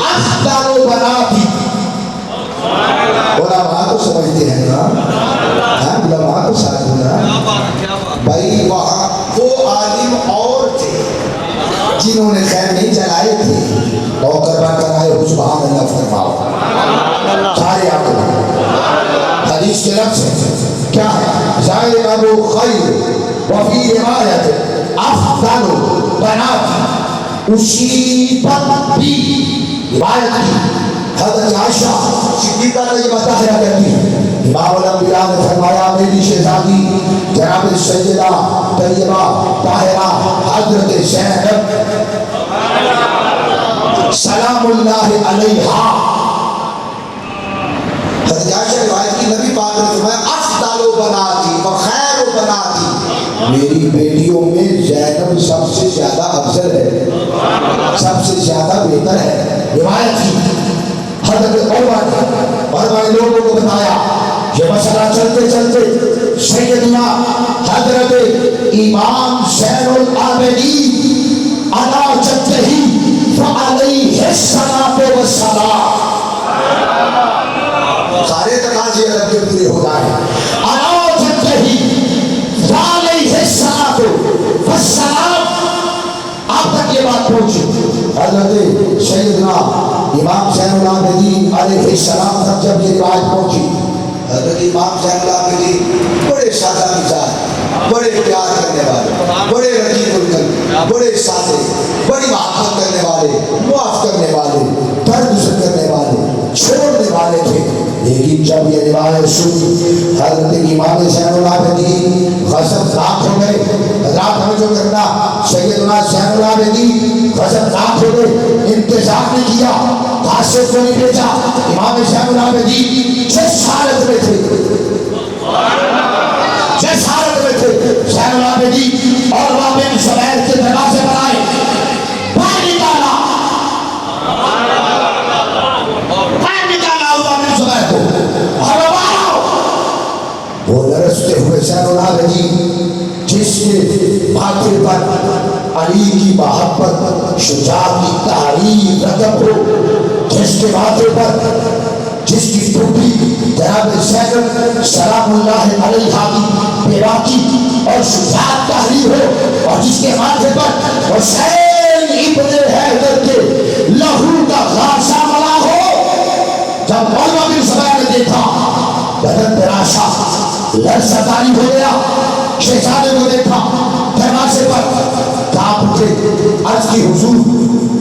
افضل بناتی۔
علماء تو سمجھتے ہیں نا، علماء تو ساتھ ہونا
بھائی وہاں وہ عالم اور تھے
جنہوں نے خیر نہیں چلائے تھے، نوکر بن کر آئے ہو سبحان اللہ فرماؤ سارے آپ کو حدیث کے لفظ کیا ہے؟ زینب خیر وفی روایت افضل بنات، اسی پر بھی روایت کی حضرت عائشہ صدیقہ طیبہ طاہرہ کہتی ہے، امام الانبیاء نے فرمایا میری شہزادی جناب سیدہ طیبہ طاہرہ حضرت زینب سلام اللہ علیہا،
حضرت عائشہ روایت کی نبی پاک نے فرمایا افضل بناتی و خیر بناتی،
میری بیٹیوں میں زینب سب سے زیادہ افضل ہے، سب سے زیادہ بہتر ہے۔ روایت کی حضرت عروہ نے لوگوں کو بتایا، یہ مسئلہ چلتے چلتے سیدنا حضرت امام زین العابدین علی جدہ فعلیہ الصلاۃ والسلام،
سارے تقاضے ادب کے پورے ہو جائیں،
علی جدہ فعلیہ الصلاۃ والسلام، آپ تک یہ بات پہنچی۔ حضرت سیدنا امام زین العابدین علیہ السلام تک جب یہ روایت پہنچی،
حضرت امام زین العابدین بڑے سادہ مزاج، بڑے پیار کرنے والے، بڑے رقیق القلب، بڑے سادے، بڑی محبت کرنے
جب یہ روایت سنی حضرت امام زین العابدین غضبناک ہو گئے. حضرات ہمیں جو کرنا, سیدنا زین العابدین غضبناک ہو گئے, انتظار نہیں کیا, قاصد کو نہیں بھیجا. امام زین العابدین جس حالت میں تھے, جس حالت میں تھے, زین العابدین اور بن زبیر کے دروازے پر آئے, باہر نکالا بن زبیر کو اور مارا. وہ لرزتے ہوئے زین العابدین جس کے ماتھے پر علی کی محبت, شجاعت کی تعریف رقم ہو, جس کے ماتھے پر, جس کی ٹوپی جناب زینب سلام اللہ علیہا کی بیواکی اور شجاعت تحریر ہو, اور جس کے ماتھے پر حسین ابن حیدر کے لہو کا غاشہ ملا ہو. جب عروہ بن زبیر نے دیکھا, بدن تراشا, لرزہ طاری ہو گیا. شہزادے کو دیکھا دروازے پر کانپ اٹھے, عرض کی حضور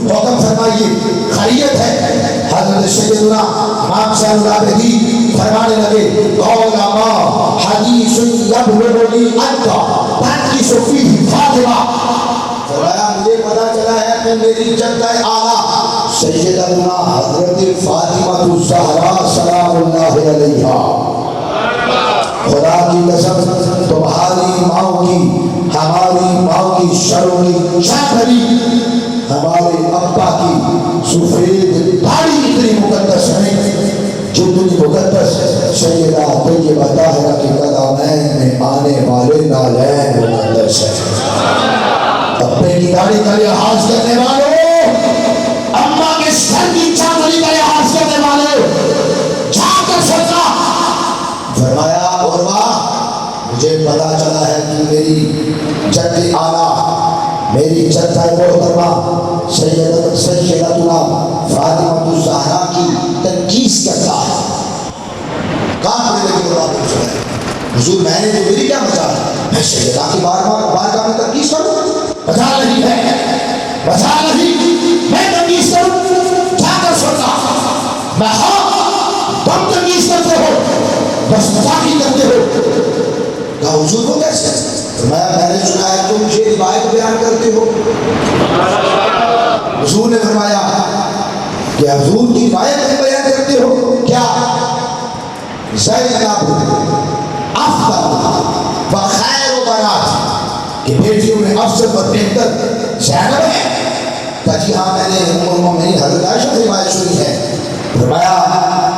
حکم فرمائیے, خیریت ہے؟ حضرت سیدنا امام زین العابدین فرمانے لگے, قول ما حدیث یبلغنی انت تنکس فیہ فاطمہ.
فرمایا مجھے پتا چلا ہے کہ میری جدہ اعلیٰ
سیدنا حضرت فاطمہ الزہرا سلام اللہ علیہا, خدا کی قسم تمہاری ماں کی, ہماری ماں کی شرونی شاکری, ہمارے ابا کی سفید داڑھی اتنی مقدس ہے جتنی مقدس سیدہ طیبہ طاہرہ کی قدمین میں آنے والے نالین مقدس ہے. ابے کی داڑھی کا لحاظ کرنے والوں, اماں کے سر کی چاندنی کا لحاظ کرنے والوں, جا کر سوچا. فرمایا عروہ مجھے پتا چلا ہے کہ میری جد اعلیٰ, میری جدہ محترمہ سیدتنا فاطمہ الزہرا کی تنقیس کرتا ہے. کہاں پڑے لگے عروہ بن زبیر, حضور میں نے تو میری کیا مجال, میں سیدہ کی بارگاہ میں تنقیس کروں؟ مجال نہیں ہے, مجال نہیں, میں تنقیس کروں. جا کر سوچا. میں ہاں تم تنقیس کرتے ہو, بس مذاق ہی کرتے ہو. کہا حضور کو کیسے؟ میں نے سنا ہے تم یہ روایت بیان کرتے ہو. حضور نے فرمایا کہ حضور کی روایت بیان کرتے ہو کیا؟ زینب افضل و خیر و بنات, کہ بیٹیوں میں افضل و بہتر زینب ہے. کہا جی ہاں میں نے ام المومنین حضرت عائشہ سے روایت سنی ہے. فرمایا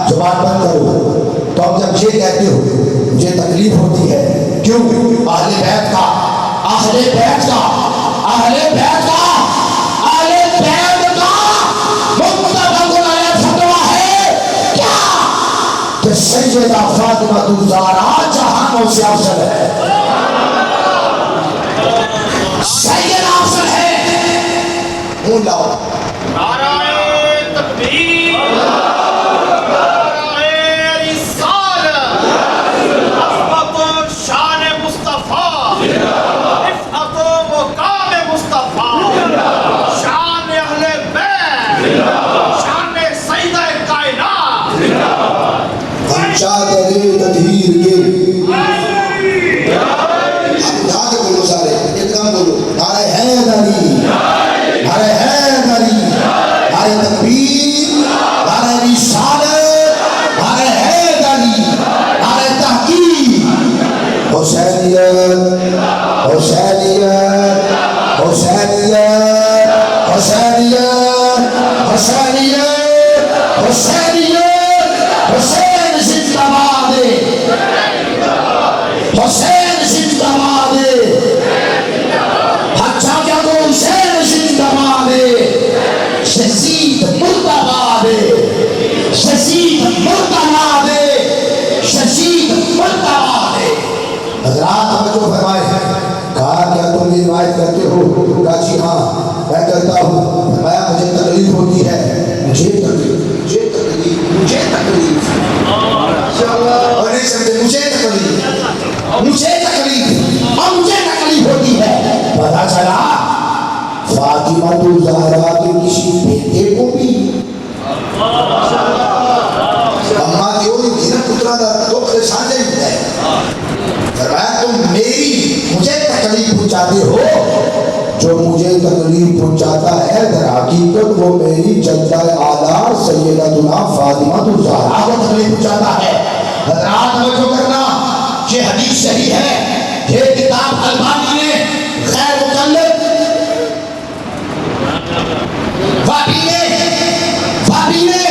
زبان بند کرو. تو اب جب یہ کہتے ہو مجھے تکلیف ہوتی ہے, کیوں؟ اہل بیت کا, اہل بیت کا, اہل بیت کا, اہل بیت کا متفق علیہ فتویٰ ہے کیا کہ سیدہ فاطمہ الزہرا جہانوں سے افضل ہے, سیدہ افضل ہے. منہ لاؤ.
نعرہ تکبیر,
تطہیر کے آپ کے بولو سارے ایک دم بولو, نعرہ حیدری, نعرہ حیدری, نعرہ تکبیر, نعرہ رسالت, نعرہ حیدری, نعرہ تحقیق. حسینیت, حسینیت, حسینیت, حسینیت, حسینیت, حسینیت, حسین زندہ باد, حسین زندہ باد, اچھا کیا تو حسین زندہ باد, شہید مردہ باد, شہید مردہ باد, شہید مردہ باد. حضرات ہمیں جو فرمائے کہا کیا تم یہ روایت کرتے ہو؟ کہا جی ہاں میں کرتا ہوں. فرمایا مجھے تکلیف ہوتی ہے, مجھے تکلیف, مجھے تکلیف, مجھے تکلیف, اور نہیں سمجھے, مجھے تکلیف, مجھے تکلیف, اور مجھے تکلیف ہوتی ہے. پتا چلا فاطمہ الزہرا کے کسی بیٹے کو بھی اماں دیو دی نا پتر چاہتے ہو؟ جو مجھے تکلیف پہنچاتا ہے در حقیقت وہ میری جدہ اعلیٰ سیدتنا فاطمہ الزہرا کو تکلیف پہنچاتا ہے۔ حضرات توجہ کرنا، یہ حدیث صحیح ہے، یہ کتاب البانی نے غیر مقلد وابی نے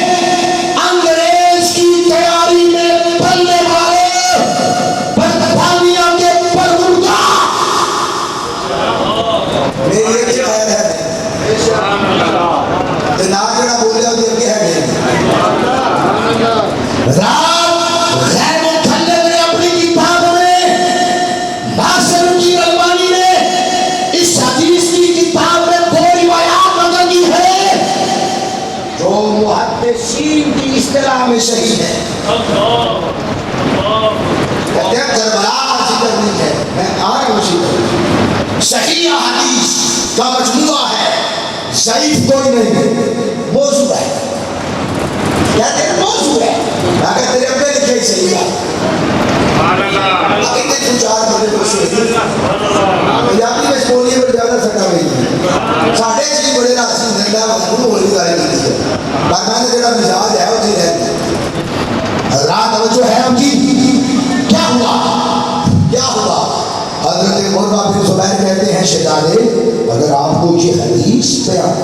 انگریز کی تیاری میں پلنے والے برطانیہ کے پروردا
میری ایک خیر ہے جناب جڑا بول جاؤ یہ کیا ہے
رات غیر مقلد نے اپنی کتاب میں ناصر الدین البانی نے اس حدیث کی کتاب میں دو روایات نقل کی ہے
جو محدثین کی اصطلاح میں صحیح ہے۔ کہتے ہیں کربلا ذکر نہیں ہے، میں آ رہا ہوں اسی طرح۔
صحیح حدیث کا مجموعہ ہے، ضعیف کوئی نہیں،
موضوع ہے، کہتے ہیں موضوع ہے، اگر تیرے اپنے لکھے ہی صحیح ہے اگر تیرے تو چار بڑے کو صحیح پنجابی میں بولیے پر زیادہ سکا ہوئی ساڑھے چیز بڑے راسی زندہ وقت بولی داری کرتی ہے باقی نے جڑا مزاج ہے وہ چیز رہتی ہے۔
حضرات توجہ ہے ہم کی کیا ہوا؟ حضرت مرہ بن زبیر کہتے ہیں شہزادے اگر آپ کو یہ حدیث بیان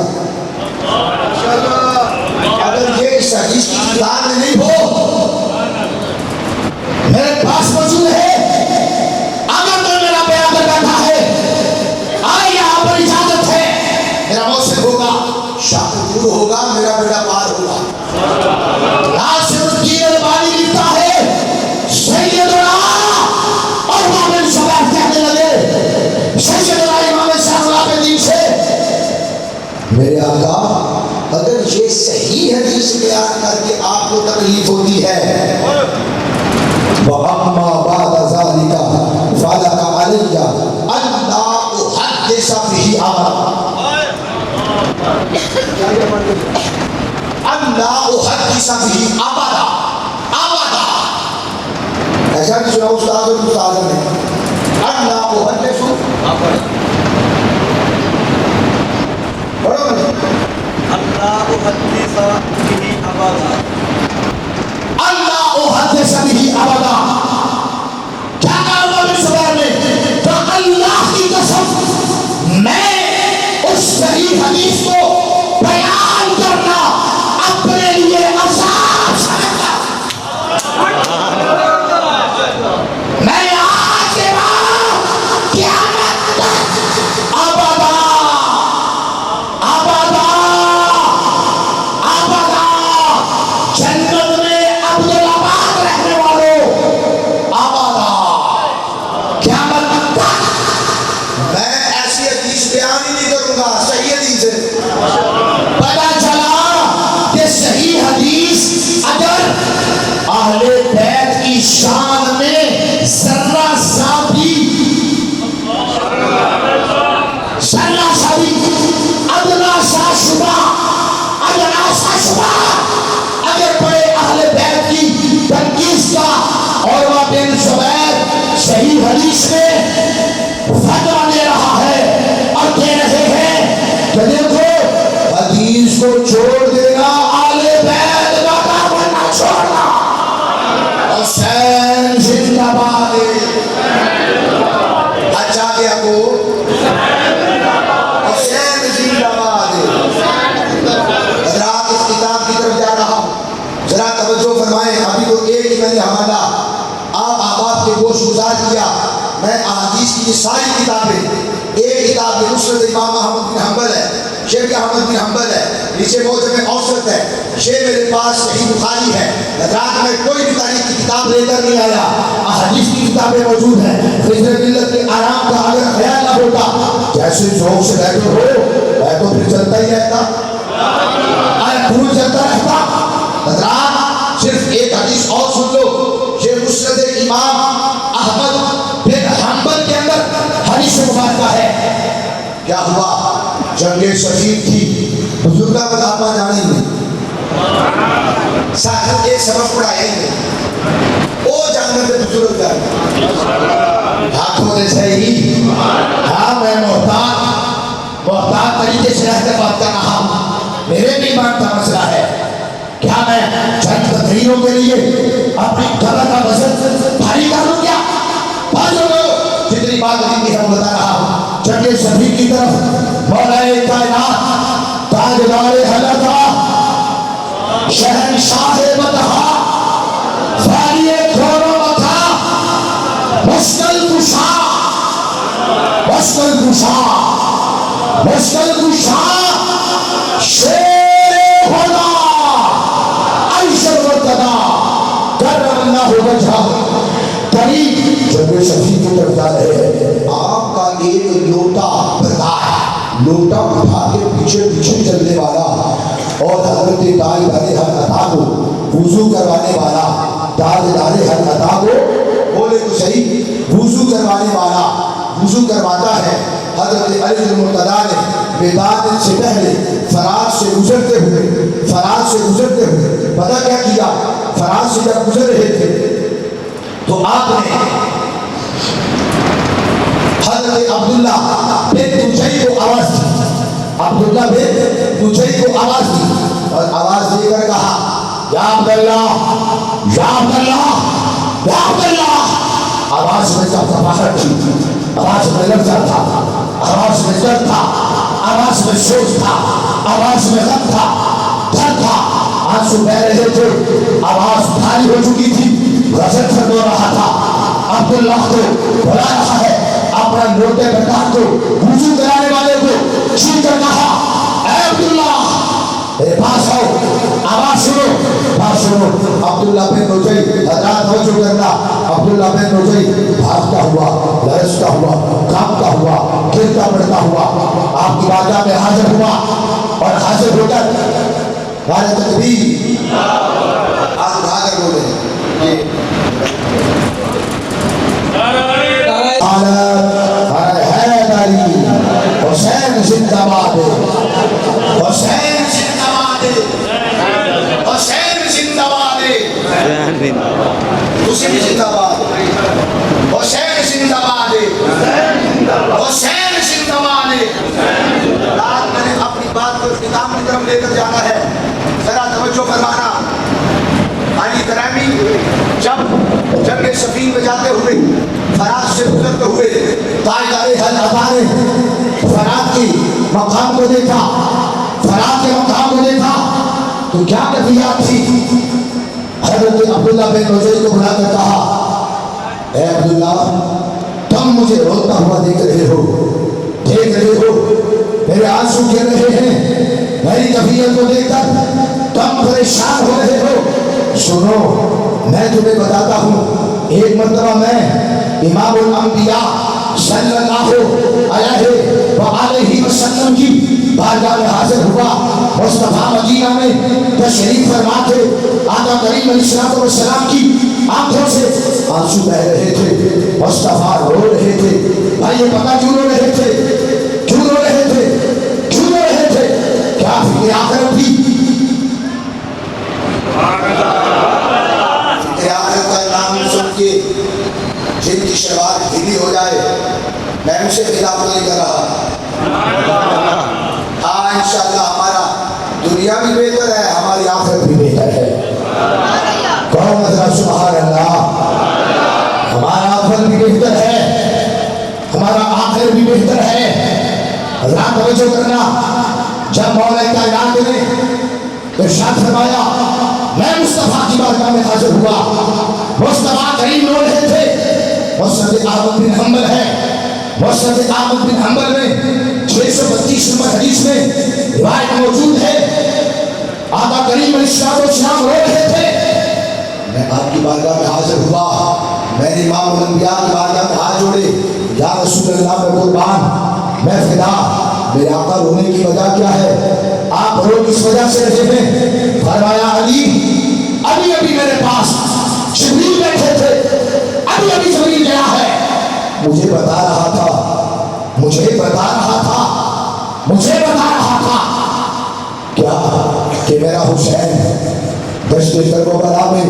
اگر یہ اس حدیث کی کتاب میں نہیں ہو
میرے پاس موجود ہے، اگر تو میرا بیان کر بیٹھا ہے آئے یہاں پر اجازت ہے، میرا موصل ہوگا،
شاہ دور ہوگا، میرا بیڑا پار ہوگا۔
ناصر الدین البانی لکھتا ہے سیدنا عروہ بن زبیر کہنے لگے سیدنا امام صاحب دین سے میرے آقا
اگر یہ صحیح حدیث بیان کر کے آپ کو تکلیف ہوتی ہے
وَأَمَّا بَعْدَ ذَلِكَ فَلَكَ عَلَيَّ
اللہ احدث به ابدا، اللہ احدث به ابدا ابدا، ایسا بھی سنا استاد اور استاد نے اللہ احدث ابدا، پڑھو نا
اللہ احدث به ابدا،
اللہ احدث به ابدا، کیا کہا عروہ بن زبیر نے؟ تو اللہ کی قسم میں اس صحیح حدیث کو بیان کرنا اپنے لیے عذاب سمجھتا میں آج کے بعد قیامت تک ابدا ابدا ابدا جنت میں عبدالآباد رہنے والوں ابدا قیامت تک
میں ایسی حدیث بیان ہی نہیں کروں گا، صحیح حدیث ہے۔
پتا چلا کہ صحیح حدیث اگر اہل بیت کی شان میں ذرہ سا بھی ادنا سا شبہ اگر پڑے اہل بیت کی تنقید کا عروہ بن زبیر صحیح حدیث میں فتویٰ دے رہا ہے اور کہہ رہے ہیں کہ دیکھو حدیث کو چھوڑ دینا اہل بیت کا کام نہ چھوڑنا، حسین زندہ باد،
اچھا کیا کو حسین زندہ باد۔ حضرات اس کتاب کی طرف جا رہا ہوں، ذرا توجہ فرمائیں، ابھی تو ایک ہی میں نے حوالہ آپ احباب کے گوش گزار کیا، میں احادیث کی ساری کتابیں، ایک کتاب میں مسند امام احمد بن حنبل ہے، شیخ احمد بن حنبل ہے، نیچے موجب اوسط ہے، یہ میرے پاس صحیح بخاری ہے۔ رات میں کوئی بھی تاریخ کی کتاب لے کر نہیں آیا، احادیث کی کتابیں موجود ہیں۔ فضل ملت کے آرام کا اگر خیال نہ ہوتا جیسے ذوق سے بیٹھے ہو میں تو پھر چلتا ہی رہتا، پھول چلتا رہتا۔ حضرات صرف ایک حدیث اور سن لو، یہ مسند امام احمد بن حنبل کے اندر حدیث مبارکہ ہے۔ کیا ہوا؟ جنگ صفین تھی، بزرگاں کا آپ جانیں گے، ساتھ ایک سبق پڑھایا ہی نہیں، وہ جاننے سے بزرگ جانے ہاتھوں نے صحیح، ہاں
عبادت کی ہم بتا رہا ہوں. جب یہ سبھی کی طرف مولا کائنات تاجدار حلقہ شہنشاہ بطحا والی کھولو مکھا مشکل کشا مشکل کشا مشکل کشا شیر خدا عیشر مرتضی کرم اللہ وجہہ قریب جب یہ شفیع کی طرف جا رہے ہیں آپ کا ایک لوٹا بردار لوٹا اٹھا کے پیچھے پیچھے چلنے والا اور حضرت تاجدار حلقہ کو وضو کروانے والا تاجدار حلقہ کو بولے تو صحیح وضو کروانے والا وضو کرواتا ہے. حضرت علی المرتضیٰ نے میدان سے پہلے فرات سے گزرتے ہوئے پتہ کیا کیا؟ فرات سے جب گزر رہے تھے تو آپ نے حضرت عبداللہ بن تجی کو آواز دی. عبداللہ بن تجی کو آواز دی اور آواز دے کر کہا یا عبداللہ یا عبداللہ یا عبداللہ. آواز میں چپچپاہٹ تھی, آواز میں لرزہ تھا, آواز میں درد تھا, آواز میں سوچ تھا, آواز میں غم تھا, ڈر تھا, آنسو بہ رہے تھے, آواز بھاری ہو چکی تھی, غزل فرما رہا تھا. عبداللہ کو بلا رہا ہے اپنا لوٹے بردار کو وضو کرانے والے کو چھین کر کہا اے عبداللہ میرے پاس آؤ, آواز سنو, بات سنو. عبداللہ بن نجی حضرات توجہ کرنا. عبداللہ بن نجی بھاگتا ہوا, لرزتا ہوا, کانپتا ہوا, گرتا پڑتا ہوا آپ کی بارگاہ میں حاضر ہوا اور حاضر ہو کر نعرہ تکبیر آپ اٹھا کر بولے حیدری حسین زندہ باد, حسین زندہ باد, حسین زندہ باد, حسین زندہ باد, حسین زندہ باد, حسین زندہ باد. آج میں نے اپنی بات کو اختتام کی طرف لے کر جانا ہے, ذرا توجہ فرمانا. علی کرامی جب یہ سفین میں جاتے ہوئے فرات سے گزرتے ہوئے تاجدار حلقہ نے فرات کی مقام کو دیکھا, فرات کے مقام کو دیکھا تو کیا کیفیت تھی؟ حضرت عبداللہ بن نجی کو بلا کر کہا اے عبداللہ تم مجھے روتا ہوا دیکھ رہے ہو, میرے آنسو گر رہے ہیں, میری کیفیت کو دیکھ کر تم پریشان ہو رہے ہو. سنو میں تمہیں بتاتا ہوں, ایک مرتبہ میں امام الانبیاء صلی اللہ علیہ وآلہ وسلم کی بارگاہ میں حاضر ہوا. مصطفیٰ مدینہ میں تشریف فرما تھے. آقا کریم علیہ السلام کی آنکھوں سے آنسو بہ رہے تھے, مصطفیٰ رو رہے تھے. بھائی یہ پتہ کیوں رو رہے تھے, کیوں رو رہے تھے, کیوں رو رہے تھے؟ کیا فکر آخرت تھی؟ آخرت کا نام سن کے جن کی شلوار ڈھیلی ہو جائے میں ان سے خلاف نہیں کر رہا. ہاں انشاءاللہ ہمارا دنیا بھی بہتر ہے, ہماری آخرت بھی بہتر ہے. کون مطلب سبحان اللہ. ہمارا آخرت بھی بہتر ہے, ہمارا آخرت بھی بہتر ہے. حضرات توجہ کرنا. جب مولا کائنات نے ارشاد فرمایا میں مصطفیٰ کی بارگاہ میں حاضر ہوا, مصطفیٰ کریم رو رہے تھے. مسند احمد بن حنبل ہے, مسند احمد بن حنبل میں 632 نمبر حدیث میں روایت موجود ہے. آقا کریم علیہ السلام رو رہے تھے, میں آپ کی بارگاہ میں حاضر ہوا, میں نے امام الانبیاء کی بارگاہ میں ہاتھ جوڑے, یا رسول اللہ میں قربان, میں فدا, میرے آقا رونے کی وجہ کیا ہے, آپ رو کس وجہ سے رہے ہیں؟ فرمایا علی ابھی ابھی میرے پاس جبریل بیٹھے تھے, ابھی ابھی جبریل گیا ہے, مجھے بتا رہا تھا, مجھے بتا رہا تھا, مجھے بتا رہا تھا کیا کہ میرا حسین دشت کربلا میں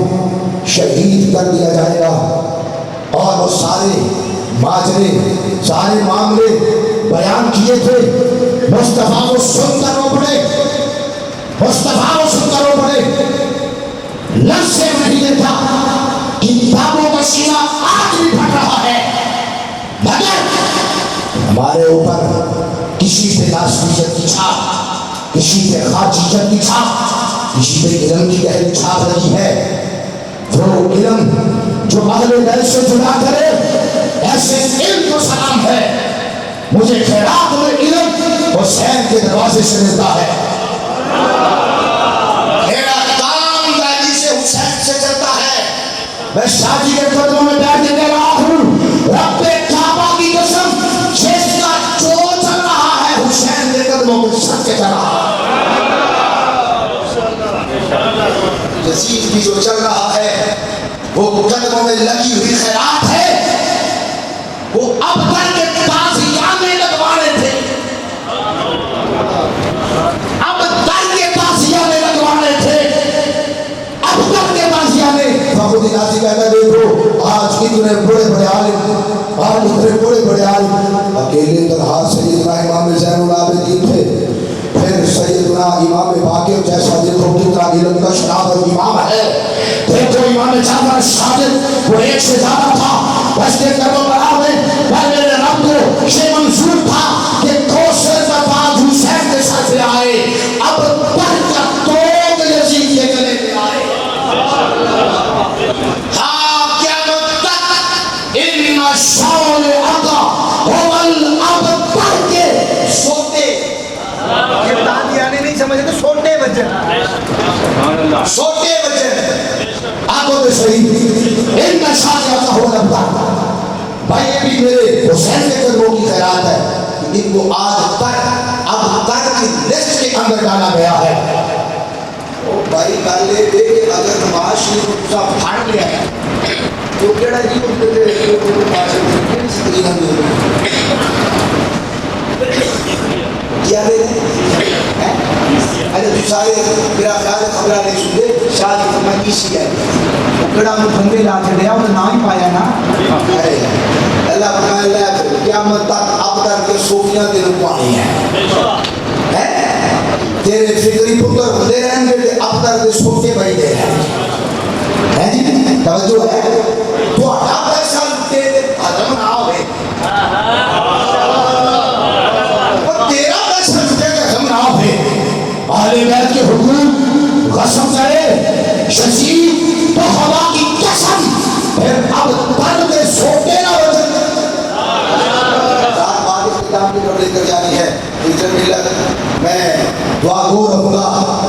شہید کر دیا جائے گا. اور وہ سارے ماجرے, سارے معاملے بیان کیے تھے. مصطفیٰ کو سن کر رو پڑے, مصطفیٰ کو سن کر رو پڑے. لفظ سے نہیں دیتا, کتابوں کا سینہ آج بھی پھٹ رہا ہے, مگر ہمارے اوپر کسی پہ ناسویت کی چھاپ، کسی پہ خاصیت کی چھاپ، کسی پہ علم کی گہری چھاپ لگی ہے۔ وہ علم جو اہل بیت سے جدا کرے، ایسے علم کو سلام ہے۔ مجھے خیرات میں علم حسین کے دروازے سے ملتا ہے۔ میرا کام دہلی سے حسین سے چلتا ہے۔ میں شاہ جی کے قدموں میں بیٹھ کے کہہ رہا ہوں، رب کعبہ کی قسم، جس کا جو چل رہا ہے حسین کے قدموں میں سب کے چل رہا ہے۔ یزید بھی جو چل رہا ہے وہ قدموں میں لگی ہوئی خیرات ہے۔ وہ اب تک کے تازیانے لگوانے تھے، اب تک کے تازیانے لگوانے تھے، اب تک کے تازیانے۔ فخر نازی کہتا ہے دیکھو آج اتنے بڑے بڑے عالم، آج اتنے بڑے بڑے عالم اکیلے تنہا سیدنا امام زین العابدین تھے، پھر سیدنا امام باقر جیسا دیکھو کتنا علم کا شناخت امام ہے۔ دیکھو امام جعفر صادق وہ ایک سے زیادہ تھا، بس کے کربلا میں پر میرے رب کو یہ منظور تھا کہ کوثر کا تاج حسین کے سر پہ آئے، اب برکت توگ یزید کے گلے میں آئے۔ ہاں قیامت تک ان شاول عطا اول اب تک کے سوتے،
یہ تانیانے نہیں سمجھے تو سوٹے بچن،
سوٹے بچن آنکھوں میں صحیح ان کا شاید ہو لگتا۔ بھائی یہ بھی میرے حسین کے قدموں کی خیرات ہے کہ ان کو آج تک اب تک کی لسٹ کے اندر ڈالا گیا ہے۔
بھائی گالے دے کہ اگر نماز شریف کو تسا پھاڑ لیا ہے تو کیڑا جی ہوتے تھے تو پاس کیڑی سکرین ہم ہوئی کیا دے ہیں؟ اچھا تو سارے میرا خیال ہے خبرہ نہیں سنتے شاید کہ میں کسی ہے کڑا میں بندے لا چڑھیا وہ نام ہی پایا نا۔ اللہ فرمائے اللہ قیامت تک اب تک کے صوفیاں دے رکوانے ہیں، تیرے فکری پتر بندے رہیں گے اب تک کے صوفے بھائی دے رہے ہیں جی۔ توجہ ہے تو اٹھا پیسہ لٹے دے حضم نہ ہوئے، اور تیرا پیسہ لٹے دے حضم نہ ہوئے۔ اہل بیت کے حقوق غصب کرے ششید تو خدا کی قسم پھر اب تن کے سوٹے نہ ہو جائے۔ رات بعد اس کتاب کی طرف لے کر جانی ہے عزت ملت۔ میں دعا گو رہوں گا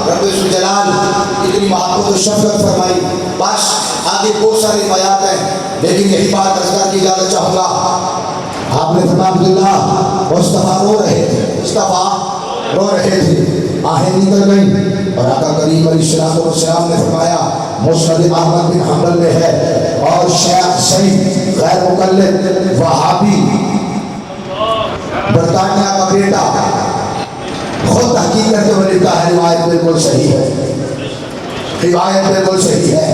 رب جلال اتنی محبت و شفقت فرمائی۔ بس آگے بہت ساری روایات ہیں لیکن یہی بات اذکار کی اجازت چاہوں گا۔ آپ نے فرمایا عبداللہ مصطفیٰ رو رہے تھے، مصطفیٰ رو رہے تھے، آہیں نکل گئی اور آقا کریم علیہ السلام نے فرمایا مسند احمد بن حنبل میں ہے اور شیخ سعید غیر مقلد وہابی برطانیہ کا بیٹا خود تحقیق کرتے ہوئے لکھا ہے روایت بالکل صحیح ہے، روایت بالکل صحیح ہے،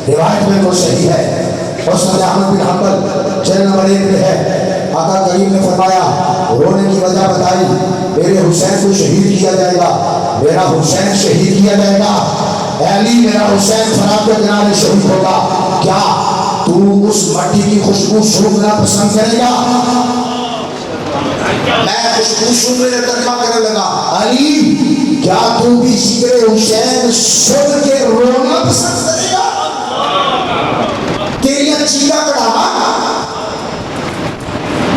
روایت بالکل صحیح ہے۔ مسند احمد بن حنبل جلد نمبر 1 میں ہے، آقا کریم نے فرمایا رونے کی وجہ بتائی، میرے حسین کو شہید کیا جائے گا، میرا حسین شہید کیا جائے گا، اے علی میرا حسین فرات کے کنارے شہید ہوگا، کیا تو اس مٹی کی خوشبو سونگنا پسند کرے گا؟ میں خوشبو سونگنے کا ترجمہ کرنے لگا، علی کیا تو بھی ذکر حسین سن کے رونا پسند کرے گا؟ تیری چیخا کڑانا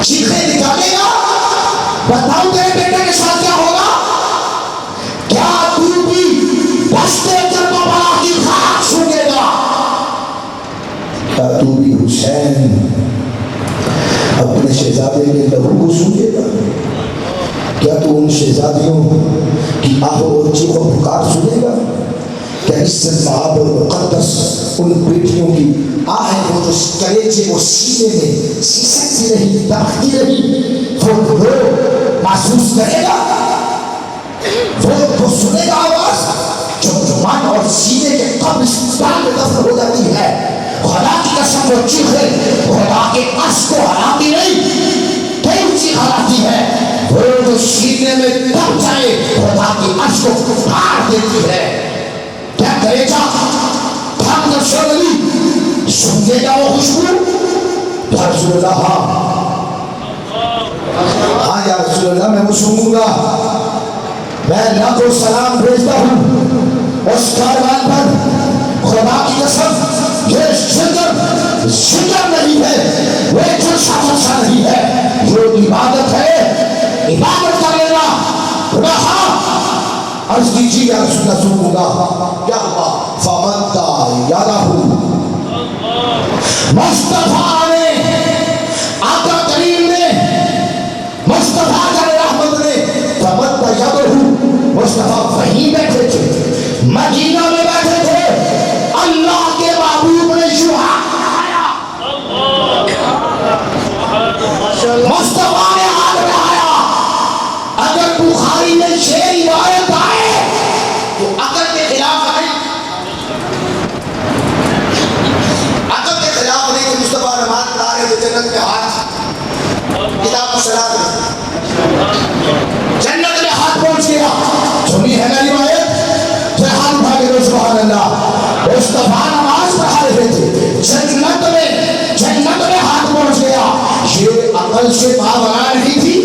چیخیں نکالے گا؟ بتاؤ تیرے بیٹے کے ساتھ کیا ہوگا؟ کیا تو بھی بستے کربلا کی خاک سونگے گا؟ کیا تو بھی حسین اپنے شہزادے کے لہو کو سونگے گا؟ کیا تو ان شہزادیوں کی آہ اور چیخ و پکار سنے گا؟ کیا عزت محب اور مقدس ان بیٹیوں کی آہیں وہ جو کلیجے وہ سینے میں سکتی رہی داختی رہی وہ محسوس کرے گا؟ وہ سنے گا آواز جو من اور سینے کے قبرستان میں دفن ہو جاتی ہے؟ خدا کی قسم وہ چیخے خدا کے عرش کو ہلاتی نہیں، کیوں چیخ ہلاتی ہے؟ وہ جو سینے میں دب جائے خدا کی عرش کو پھاڑ دیتی ہے۔ کیا کرے گا؟ بھاگ کر سو علی سنگے گا وہ خوشبو؟ رسول اللہ
اللہ میں سنوں گا. میں اللہ کو سلام بھیجتا ہوں اس کاروان پر. خدا کی قسم یہ شکر نہیں ہے, وہ جلسہ نہیں ہے, جو عبادت ہے. عبادت کر لینا. خدا عرض کیجیے یا رسول اللہ سنوں گا. کیا ہوا؟ فمدّ یدہ, مصطفیٰ نے, آقا کریم نے, مصطفیٰ کا رحمت نے فمدّ یدہ. مصطفیٰ وہیں بیٹھے تھے, مدینہ میں بیٹھے تھے. اللہ کے محبوب نے یوں مصطفیٰ نے ہاتھ بڑھایا. اگر بخاری میں یہ روایت آئے تو عقل کے خلاف نہیں, عقل کے خلاف نہیں کہ مصطفیٰ نماز پڑھا رہے تھے جنت میں ہاتھ, کتاب کو سلا دے, جنت میں ہاتھ پہنچ گیا. سنی ہے نا روایت؟ پھر ہاتھ اٹھا کے سبحان اللہ. مصطفیٰ نماز پڑھا رہے تھے جنت میں ہاتھ پہنچ گیا. یہ عقل سے ماورا نہیں تھی.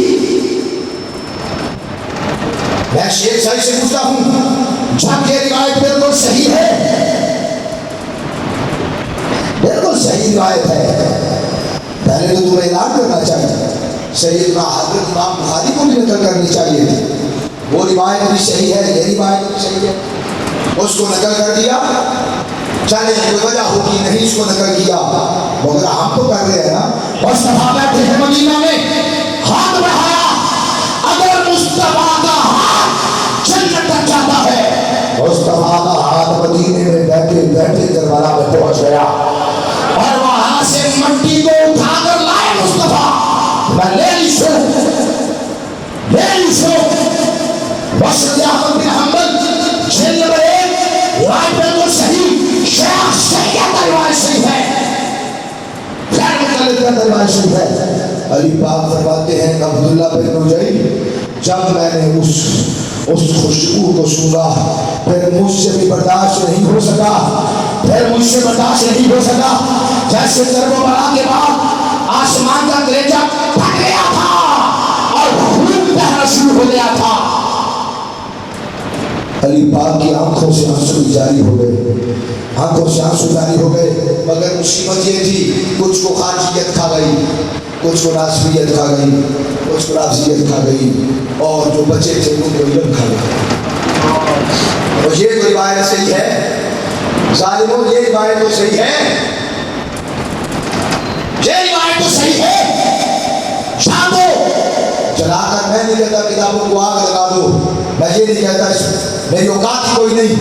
میں شیخ صاحب سے پوچھتا ہوں, جب یہ روایت بالکل صحیح ہے, بالکل صحیح روایت ہے, پہلے تو تمہیں اعلان کرنا چاہیے. سیدنا حضرت امام بخاری کو بھی نقل کرنی چاہیے تھی. وہ روایت بھی صحیح ہے, یہ روایت بھی صحیح ہے, اس کو نقل کر دیا. چلے کوئی وجہ ہوگی نہیں اس کو نقل کیا, مگر ہم تو کر رہے ہیں نا. مصطفیٰ بیٹھے ہیں مدینہ میں, ہاتھ بڑھایا. اگر مصطفیٰ کا ہاتھ جنت تک جاتا ہے, مصطفیٰ کا ہاتھ مدینے میں بیٹھے بیٹھے کربلا میں پہنچ گیا اور وہاں سے مٹی کو اٹھا کر لائے مصطفیٰ. میں لے لیسو مسجد احمد بن حنبل جلد نمبر 1 روایت بالکل صحیح. شیخ سید کا روایت صحیح ہے, خیر مطلب کا روایت صحیح ہے. علی پاک فرماتے ہیں عبداللہ بن نجی, جب میں نے اس خوشبو کو سونگا پھر مجھ سے بھی برداشت نہیں ہو سکا, جیسے ضرب و بلا کے بعد آسمان کا کلیجہ پھٹ گیا تھا اور خون بہنا شروع ہو گیا تھا. علی پاک کی آنکھوں سے آنسو جاری ہو گئے, مگر مصیبت یہ تھی, کچھ کو خارجیت کھا گئی, کچھ کو ناصریت کھا گئی, کچھ کو رافضیت کھا گئی, اور جو بچے تھے ان کو علم کھا گئی. اور یہ تو روایت صحیح ہے ظالموں, یہ روایت تو صحیح ہے, یہ روایت تو صحیح ہے. شامو چلا کر میں نہیں کہتا کتابوں کو آگ لگا دو, میں یہ نہیں کہتا میری اوقات ہی کوئی نہیں,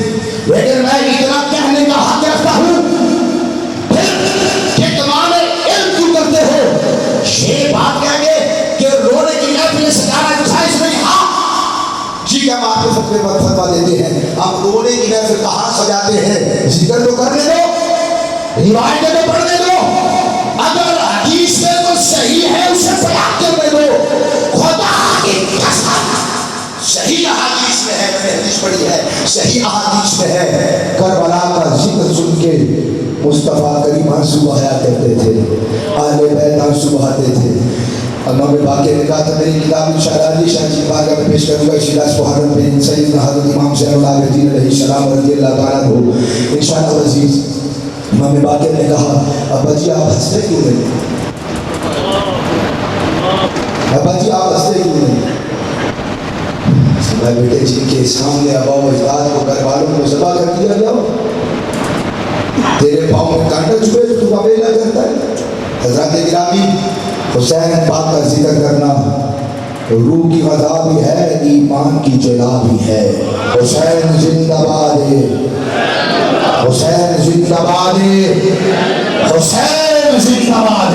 لیکن میں اتنا کہنے کا حق رکھتا ہوں کہ تمام علم کیوں کرتے ہو. یہ بات کہیں گے کہ رونے کی محفل سجانا جائز نہیں. ہاں جی, ہم آپ کو فتویٰ دیتے ہیں, ہم رونے کی محفل کہاں سجاتے ہیں؟ ذکر تو کرنے دو, روایتیں تو پڑھنے دو. اگر حدیث میں تو صحیح ہے اسے بیان کرنے دو. خدا کی قسم صحیح احادیث میں ہے, میں نے حدیث پڑھی ہے, صحیح احادیث میں ہے. کربلا کا ذکر سن کے مصطفیٰ کریم آنسو بہایا کرتے تھے, اہل بیت آنسو بہاتے تھے. امام باقر نے کہا تھا میری کتاب انشاءاللہ علی شاہ جی بارگاہ میں پیش کروں گا اسی لاس محرم پہ سیدنا حضرت امام زین العابدین علیہ السلام رضی اللہ تعالیٰ عنہ انشاءاللہ عزیز. امام باقر نے کہا ابا جی آپ ہنستے کیوں نہیں, ابا جی آپ ہنستے کیوں نہیں؟ میں بیٹے جن کے سامنے ابا و اجداد کو گھر والوں کو ذبح کر دیا گیا, تیرے پاؤں میں کانٹا چبھے تو تو ابیلا کرتا ہے. حضرات گرامی, حسین پاک کا ذکر کرنا روح کی غذا بھی ہے, ایمان کی جلا بھی ہے. حسین زندہ باد, حسین زندہ باد, حسین زندہ باد.